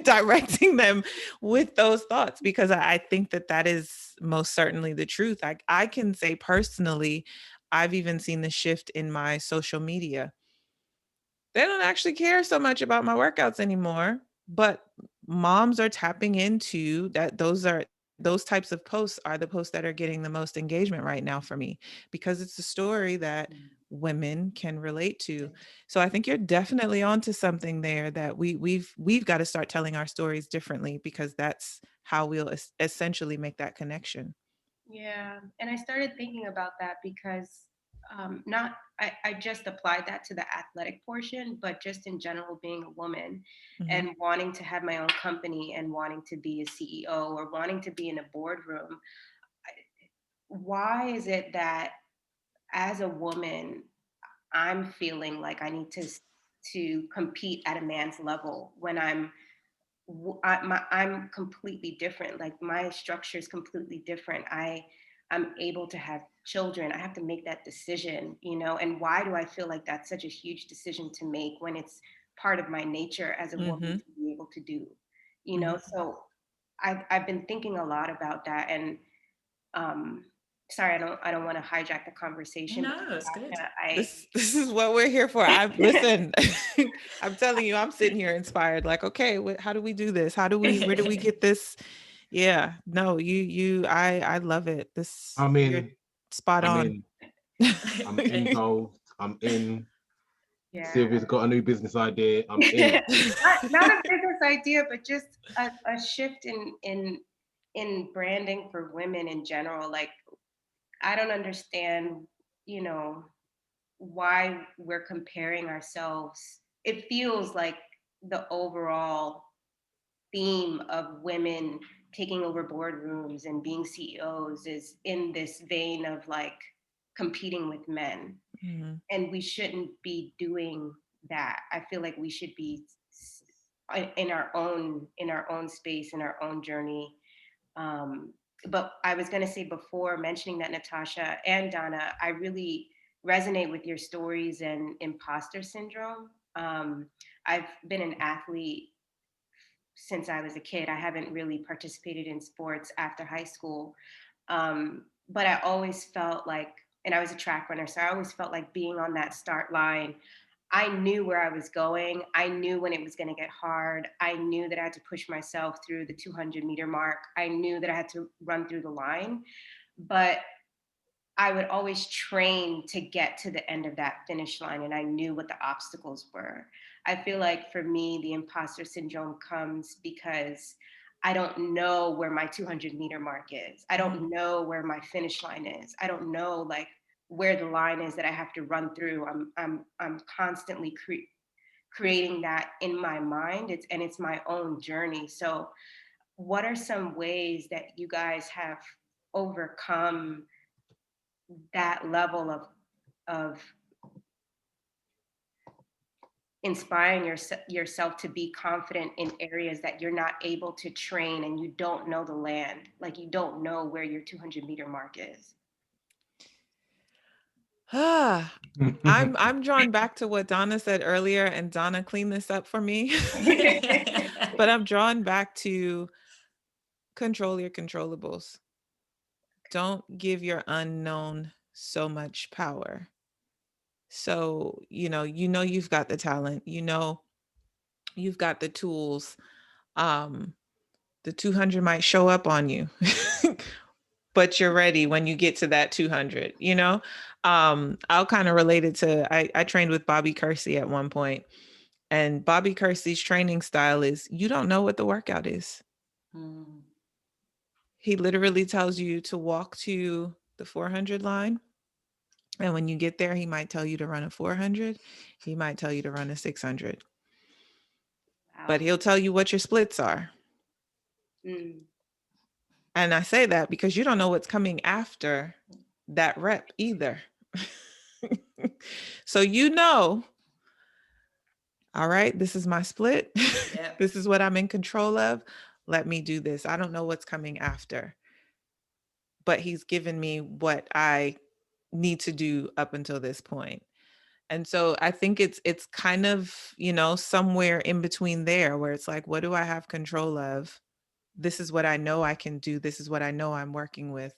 directing them with those thoughts, because I think that is most certainly the truth. I can say personally, I've even seen the shift in my social media. They don't actually care so much about my workouts anymore, but moms are tapping into that. Those types of posts are the posts that are getting the most engagement right now for me, because it's a story that women can relate to. So I think you're definitely onto something there, that we've got to start telling our stories differently, because that's how we'll essentially make that connection. Yeah, and I started thinking about that because not I just applied that to the athletic portion, but just in general, being a woman Mhm. and wanting to have my own company and wanting to be a CEO or wanting to be in a boardroom. Why is it that as a woman, I'm feeling like I need to compete at a man's level when I'm completely different. Like my structure is completely different. I'm able to have children. I have to make that decision, and why do I feel like that's such a huge decision to make when it's part of my nature as a woman Mhm. to be able to do, Mhm. So I've been thinking a lot about that. And um sorry, I don't want to hijack the conversation, but No, it's good. I This is what we're here for. I listen. I'm telling you, I'm sitting here inspired. Like, okay, how do we do this? Where do we get this? Yeah, no, I love it. I'm You're in. spot I'm on. in. I'm involved. I'm in. yeah. Sylvia's got a new business idea. I'm in. Not a business idea, but just a shift in branding for women in general. Like I don't understand, you know, why we're comparing ourselves. It feels like the overall theme of women taking over boardrooms and being CEOs is in this vein of like competing with men, Mhm. and we shouldn't be doing that. I feel like we should be in our own space, in our own journey. Um, but I was going to say before mentioning that, Natasha and Donna, I really resonate with your stories and imposter syndrome. I've been an athlete since I was a kid. I haven't really participated in sports after high school. But I always felt like, and I was a track runner, so I always felt like being on that start line, I knew where I was going. I knew when it was going to get hard. I knew that I had to push myself through the 200-meter mark. I knew that I had to run through the line. But I would always train to get to the end of that finish line, and I knew what the obstacles were. I feel like for me, the imposter syndrome comes because I don't know where my 200-meter mark is. I don't know where my finish line is. I don't know like where the line is that I have to run through. I'm constantly creating that in my mind. It's my own journey. So, what are some ways that you guys have overcome that level of inspiring yourself to be confident in areas that you're not able to train and you don't know the land, like you don't know where your 200-meter mark is? I'm drawn back to what Donna said earlier, and Donna, clean this up for me. But I'm drawn back to control your controllables. Don't give your unknown so much power. So, you've got the talent, you've got the tools. The 200 might show up on you, but you're ready when you get to that 200, I'll kind of relate it to, I trained with Bobby Kersey at one point, and Bobby Kersey's training style is, you don't know what the workout is. He literally tells you to walk to the 400 line. And when you get there, he might tell you to run a 400. He might tell you to run a 600. Wow. But he'll tell you what your splits are. And I say that because you don't know what's coming after that rep either. So, all right, this is my split. Yep. This is what I'm in control of. Let me do this. I don't know what's coming after, but he's given me what I need to do up until this point. And so I think it's kind of, somewhere in between there, where it's like, what do I have control of? This is what I know I can do. This is what I know I'm working with.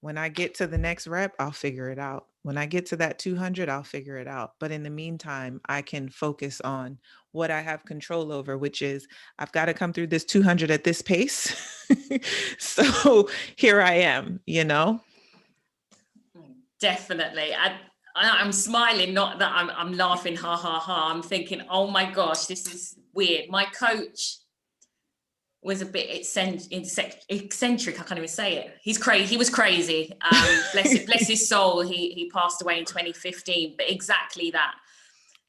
When I get to the next rep, I'll figure it out. When I get to that 200, I'll figure it out. But in the meantime, I can focus on what I have control over, which is I've got to come through this 200 at this pace. So here I am, Definitely. I'm smiling, not that I'm laughing, ha, ha, ha. I'm thinking, oh my gosh, this is weird. My coach was a bit eccentric. I can't even say it. He's crazy. He was crazy. Bless his soul. He passed away in 2015. But exactly that.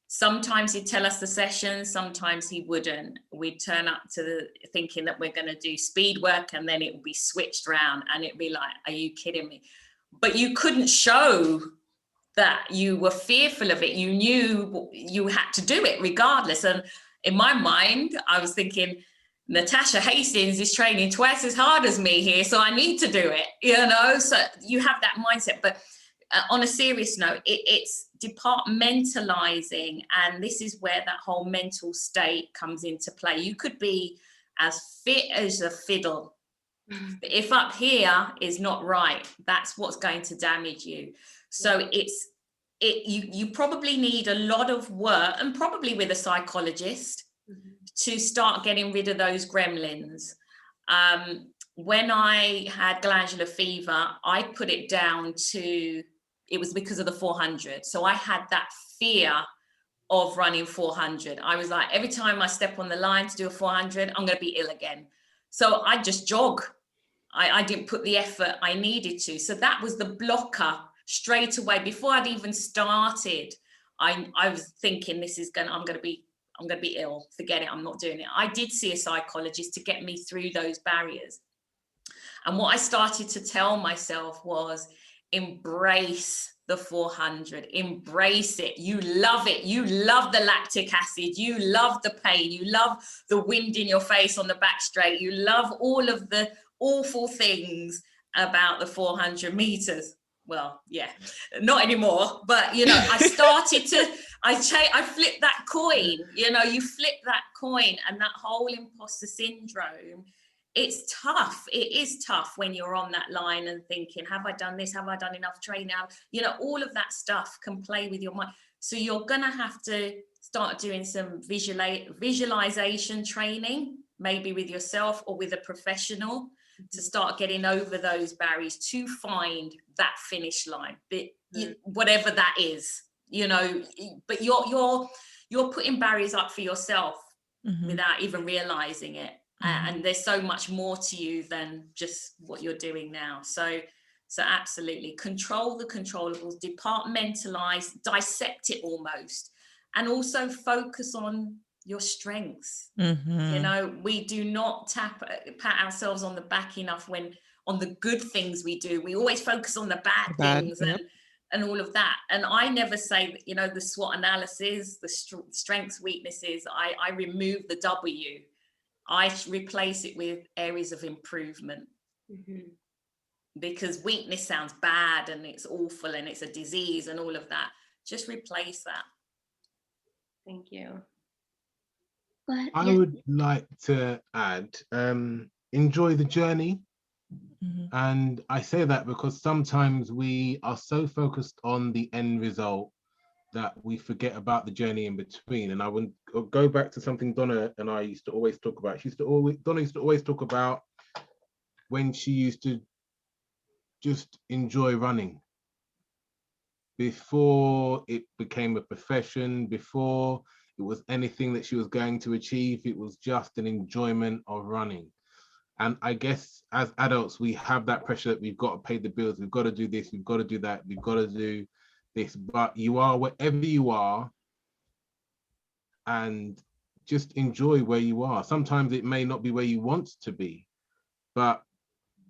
Sometimes he'd tell us the sessions. Sometimes he wouldn't. We'd turn up to thinking that we're going to do speed work, and then it would be switched around, and it'd be like, "Are you kidding me?" But you couldn't show that you were fearful of it. You knew you had to do it regardless. And in my mind, I was thinking, Natasha Hastings is training twice as hard as me here, so I need to do it, so you have that mindset. But on a serious note, it's departmentalizing, and this is where that whole mental state comes into play. You could be as fit as a fiddle, but if up here is not right, that's what's going to damage you. So you probably need a lot of work, and probably with a psychologist, to start getting rid of those gremlins. When I had glandular fever, I put it down to, it was because of the 400. So I had that fear of running 400. I was like, every time I step on the line to do a 400, I'm going to be ill again. So I just jog. I didn't put the effort I needed to. So that was the blocker straight away. Before I'd even started, I was thinking, I'm going to be ill. Forget it. I'm not doing it. I did see a psychologist to get me through those barriers. And what I started to tell myself was, embrace the 400, embrace it. You love it. You love the lactic acid. You love the pain. You love the wind in your face on the back straight. You love all of the awful things about the 400 meters. Well, yeah, not anymore. But, I I flipped that coin. You know, you flip that coin, and that whole imposter syndrome, it's tough. It is tough when you're on that line and thinking, have I done this? Have I done enough training? You know, all of that stuff can play with your mind. So you're going to have to start doing some visualization training, maybe with yourself or with a professional, to start getting over those barriers to find that finish line, whatever that is, you know. But you're putting barriers up for yourself without even realizing it. And there's so much more to you than just what you're doing now. So absolutely control the controllables, compartmentalize, dissect it almost, and also focus on your strengths. You know, we do not pat ourselves on the back enough on the good things we do. We always focus on the bad things. And all of that. And I never say that, you know, the SWOT analysis, the strengths, weaknesses, I remove the W. I replace it with areas of improvement. Because weakness sounds bad and it's awful and it's a disease and all of that. Just replace that. Thank you. Go ahead. I would like to add, enjoy the journey. And I say that because sometimes we are so focused on the end result that we forget about the journey in between. And I would go back to something Donna and I used to always talk about. Donna used to always talk about when she used to just enjoy running before it became a profession, before it was anything that she was going to achieve. It was just an enjoyment of running. And I guess as adults, we have that pressure that we've got to pay the bills, we've got to do this, we've got to do that, we've got to do this. But you are wherever you are, and just enjoy where you are. Sometimes it may not be where you want to be, but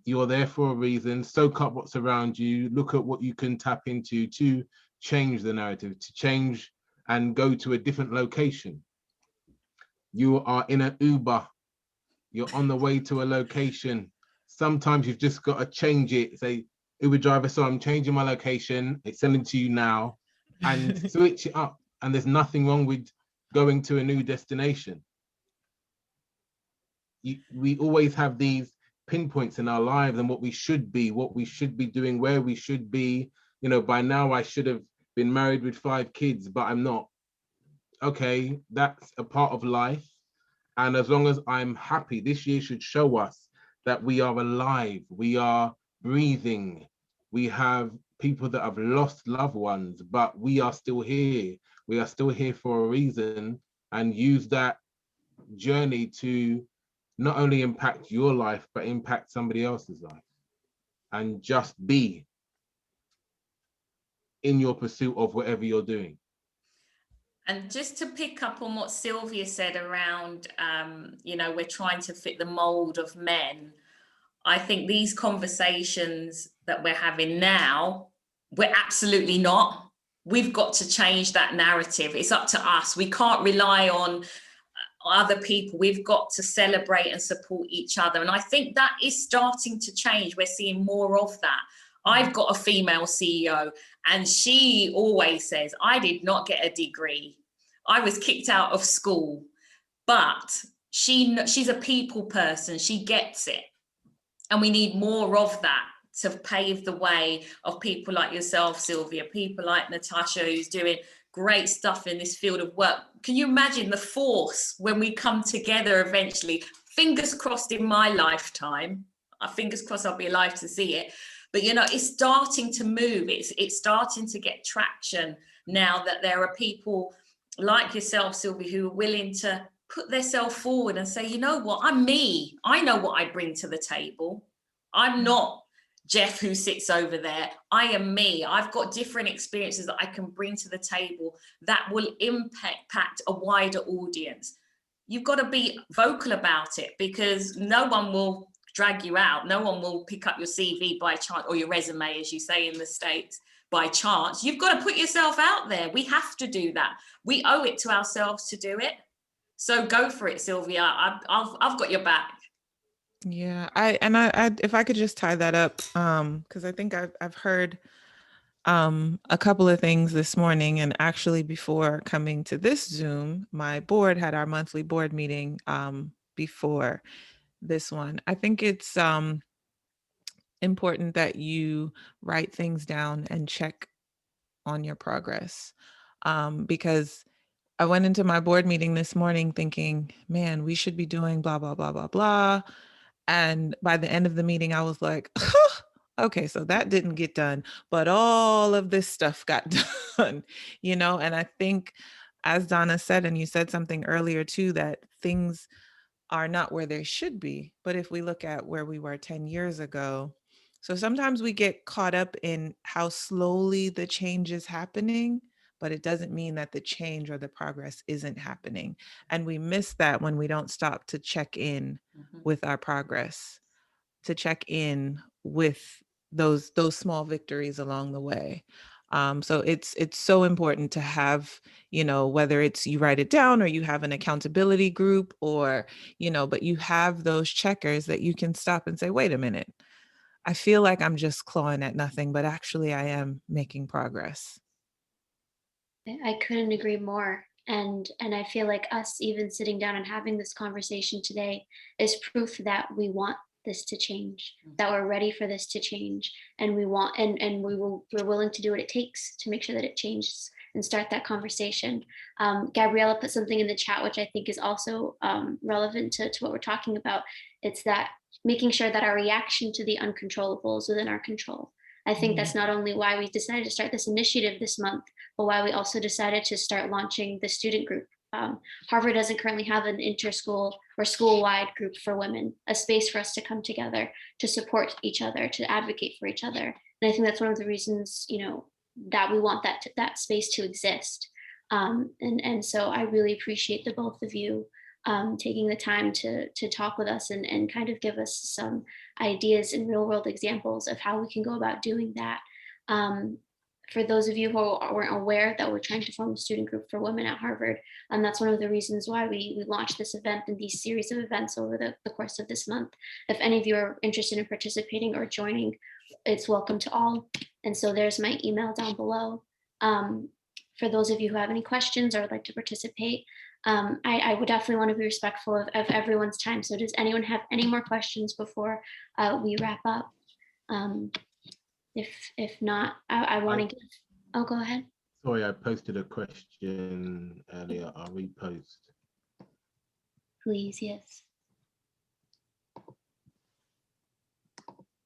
you're there for a reason. Soak up what's around you, look at what you can tap into to change the narrative, to change and go to a different location. You are in an Uber, you're on the way to a location. Sometimes you've just got to change it. Say, Uber driver, so I'm changing my location. It's sending to you now, and switch it up. And there's nothing wrong with going to a new destination. We always have these pinpoints in our lives and what we should be doing, where we should be. You know, by now I should have been married with 5 kids, but I'm not. Okay, that's a part of life. And as long as I'm happy, this year should show us that we are alive, we are breathing, we have people that have lost loved ones, but we are still here. We are still here for a reason, and use that journey to not only impact your life, but impact somebody else's life. And just be in your pursuit of whatever you're doing. And just to pick up on what Sylvia said around, you know, we're trying to fit the mold of men. I think these conversations that we're having now, we're absolutely not. We've got to change that narrative. It's up to us. We can't rely on other people. We've got to celebrate and support each other. And I think that is starting to change. We're seeing more of that. I've got a female CEO, and she always says, I did not get a degree. I was kicked out of school, but she's a people person. She gets it. And we need more of that to pave the way of people like yourself, Sylvia, people like Natasha, who's doing great stuff in this field of work. Can you imagine the force when we come together eventually? Fingers crossed in my lifetime. Fingers crossed I'll be alive to see it. But, you know, it's starting to move. It's starting to get traction now that there are people like yourself, Sylvia, who are willing to put themselves forward and say, you know what, I'm me. I know what I bring to the table. I'm not Jeff who sits over there. I am me. I've got different experiences that I can bring to the table that will impact a wider audience. You've got to be vocal about it, because no one will drag you out. No one will pick up your CV by chance, or your resume, as you say in the States, by chance. You've got to put yourself out there. We have to do that. We owe it to ourselves to do it. So go for it, Sylvia. I've got your back. Yeah, I if I could just tie that up, because I think I've heard A couple of things this morning, and actually before coming to this Zoom, my board had our monthly board meeting before this one. I think it's important that you write things down and check on your progress, because I went into my board meeting this morning thinking, man, we should be doing blah, blah, blah, blah, blah. And by the end of the meeting, I was like, okay, so that didn't get done, but all of this stuff got done, And I think, as Donna said, and you said something earlier too, that things are not where they should be. But if we look at where we were 10 years ago, so sometimes we get caught up in how slowly the change is happening, but it doesn't mean that the change or the progress isn't happening. And we miss that when we don't stop to check in with our progress, to check in with those small victories along the way. So it's so important to have, whether it's you write it down or you have an accountability group, or but you have those checkers that you can stop and say, wait a minute, I feel like I'm just clawing at nothing, but actually I am making progress. I couldn't agree more. And I feel like us even sitting down and having this conversation today is proof that we want this to change, that we're ready for this to change, and we want and we're willing to do what it takes to make sure that it changes and start that conversation. Gabriella put something in the chat which I think is also relevant to what we're talking about. It's that making sure that our reaction to the uncontrollable is within our control. I think that's not only why we decided to start this initiative this month, but why we also decided to start launching the student group. Harvard doesn't currently have an interschool or school-wide group for women, a space for us to come together, to support each other, to advocate for each other. And I think that's one of the reasons, that we want that space to exist. And so I really appreciate the both of you taking the time to talk with us and kind of give us some ideas and real world examples of how we can go about doing that. For those of you who weren't aware that we're trying to form a student group for women at Harvard, and that's one of the reasons why we launched this event and these series of events over the course of this month. If any of you are interested in participating or joining, it's welcome to all. And so there's my email down below. For those of you who have any questions or would like to participate, I would definitely want to be respectful of everyone's time. So does anyone have any more questions before we wrap up? If not, I want to give, oh, go ahead. Sorry, I posted a question earlier. I'll repost. Please, yes.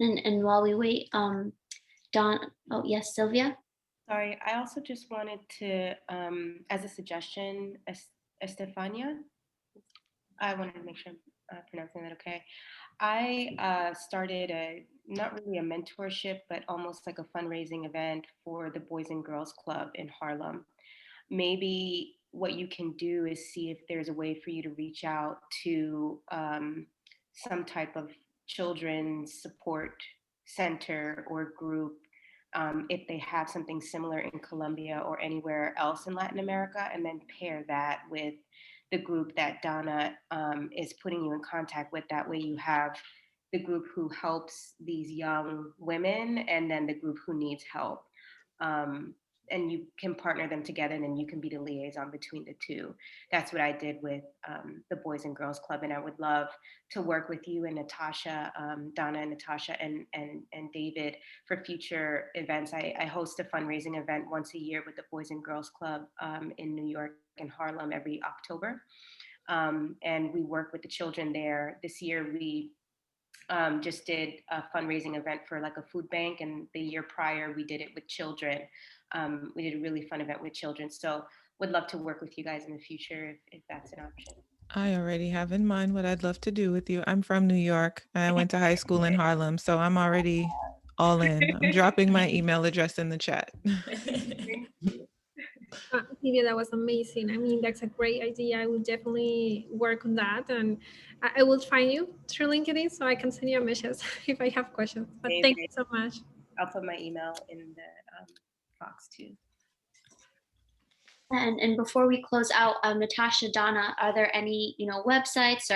And while we wait, Don, oh yes, Sylvia? Sorry, I also just wanted to, as a suggestion, Estefania, I wanted to make sure I'm pronouncing that okay. I started not really a mentorship, but almost like a fundraising event for the Boys and Girls Club in Harlem. Maybe what you can do is see if there's a way for you to reach out to some type of children's support center or group, if they have something similar in Colombia or anywhere else in Latin America, and then pair that with the group that Donna is putting you in contact with. That way you have the group who helps these young women and then the group who needs help. And you can partner them together and then you can be the liaison between the two. That's what I did with the Boys and Girls Club. And I would love to work with you and Natasha, Donna and Natasha and David for future events. I host a fundraising event once a year with the Boys and Girls Club in New York and Harlem every October. And we work with the children there. This year we just did a fundraising event for like a food bank, and the year prior we did it with children. We did a really fun event with children. So would love to work with you guys in the future if that's an option. I already have in mind what I'd love to do with you. I'm from New York. I went to high school in Harlem, so I'm already all in. I'm dropping my email address in the chat. Olivia, that was amazing. I mean, that's a great idea. I will definitely work on that, and I will find you through LinkedIn so I can send you a message if I have questions. But thank you so much. I'll put my email in the box too. And before we close out, Natasha, Donna, are there any websites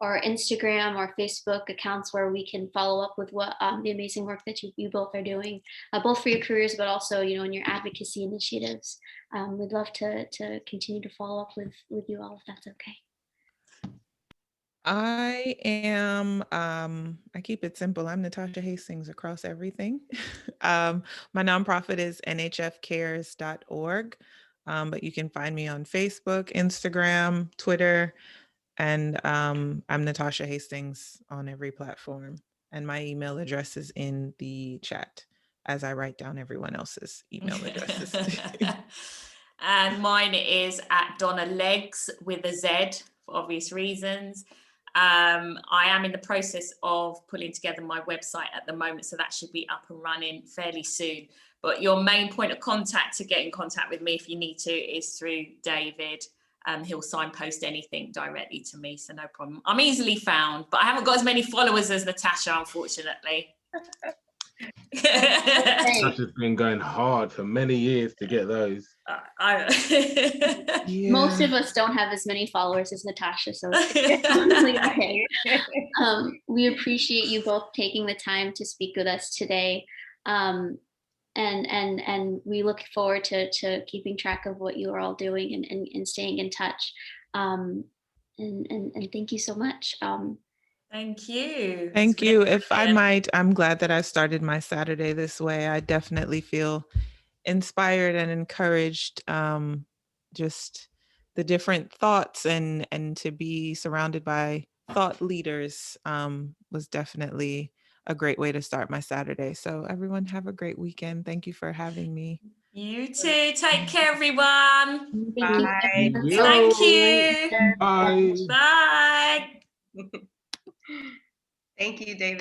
Instagram or Facebook accounts where we can follow up with what the amazing work that you both are doing, both for your careers, but also, you know, in your advocacy initiatives. We'd love to continue to follow up with you all if that's okay. I am, I keep it simple. I'm Natasha Hastings across everything. My nonprofit is nhfcares.org, but you can find me on Facebook, Instagram, Twitter, and I'm Natasha Hastings on every platform. And my email address is in the chat as I write down everyone else's email addresses. And mine is at Donna Legs with a Z for obvious reasons. I am in the process of putting together my website at the moment, so that should be up and running fairly soon. But your main point of contact to get in contact with me if you need to is through David. He'll signpost anything directly to me, so no problem. I'm easily found, but I haven't got as many followers as Natasha, unfortunately. Natasha's been going hard for many years to get those. Yeah. Most of us don't have as many followers as Natasha, so it's totally okay. We appreciate you both taking the time to speak with us today. And we look forward to keeping track of what you are all doing and staying in touch. And thank you so much. Thank you. Thank you. If I might, I'm glad that I started my Saturday this way. I definitely feel inspired and encouraged, just the different thoughts and to be surrounded by thought leaders was definitely a great way to start my Saturday. So everyone have a great weekend. Thank you for having me. You too. Take care, everyone. Thank you. Thank you. Bye. Bye. Thank you, David.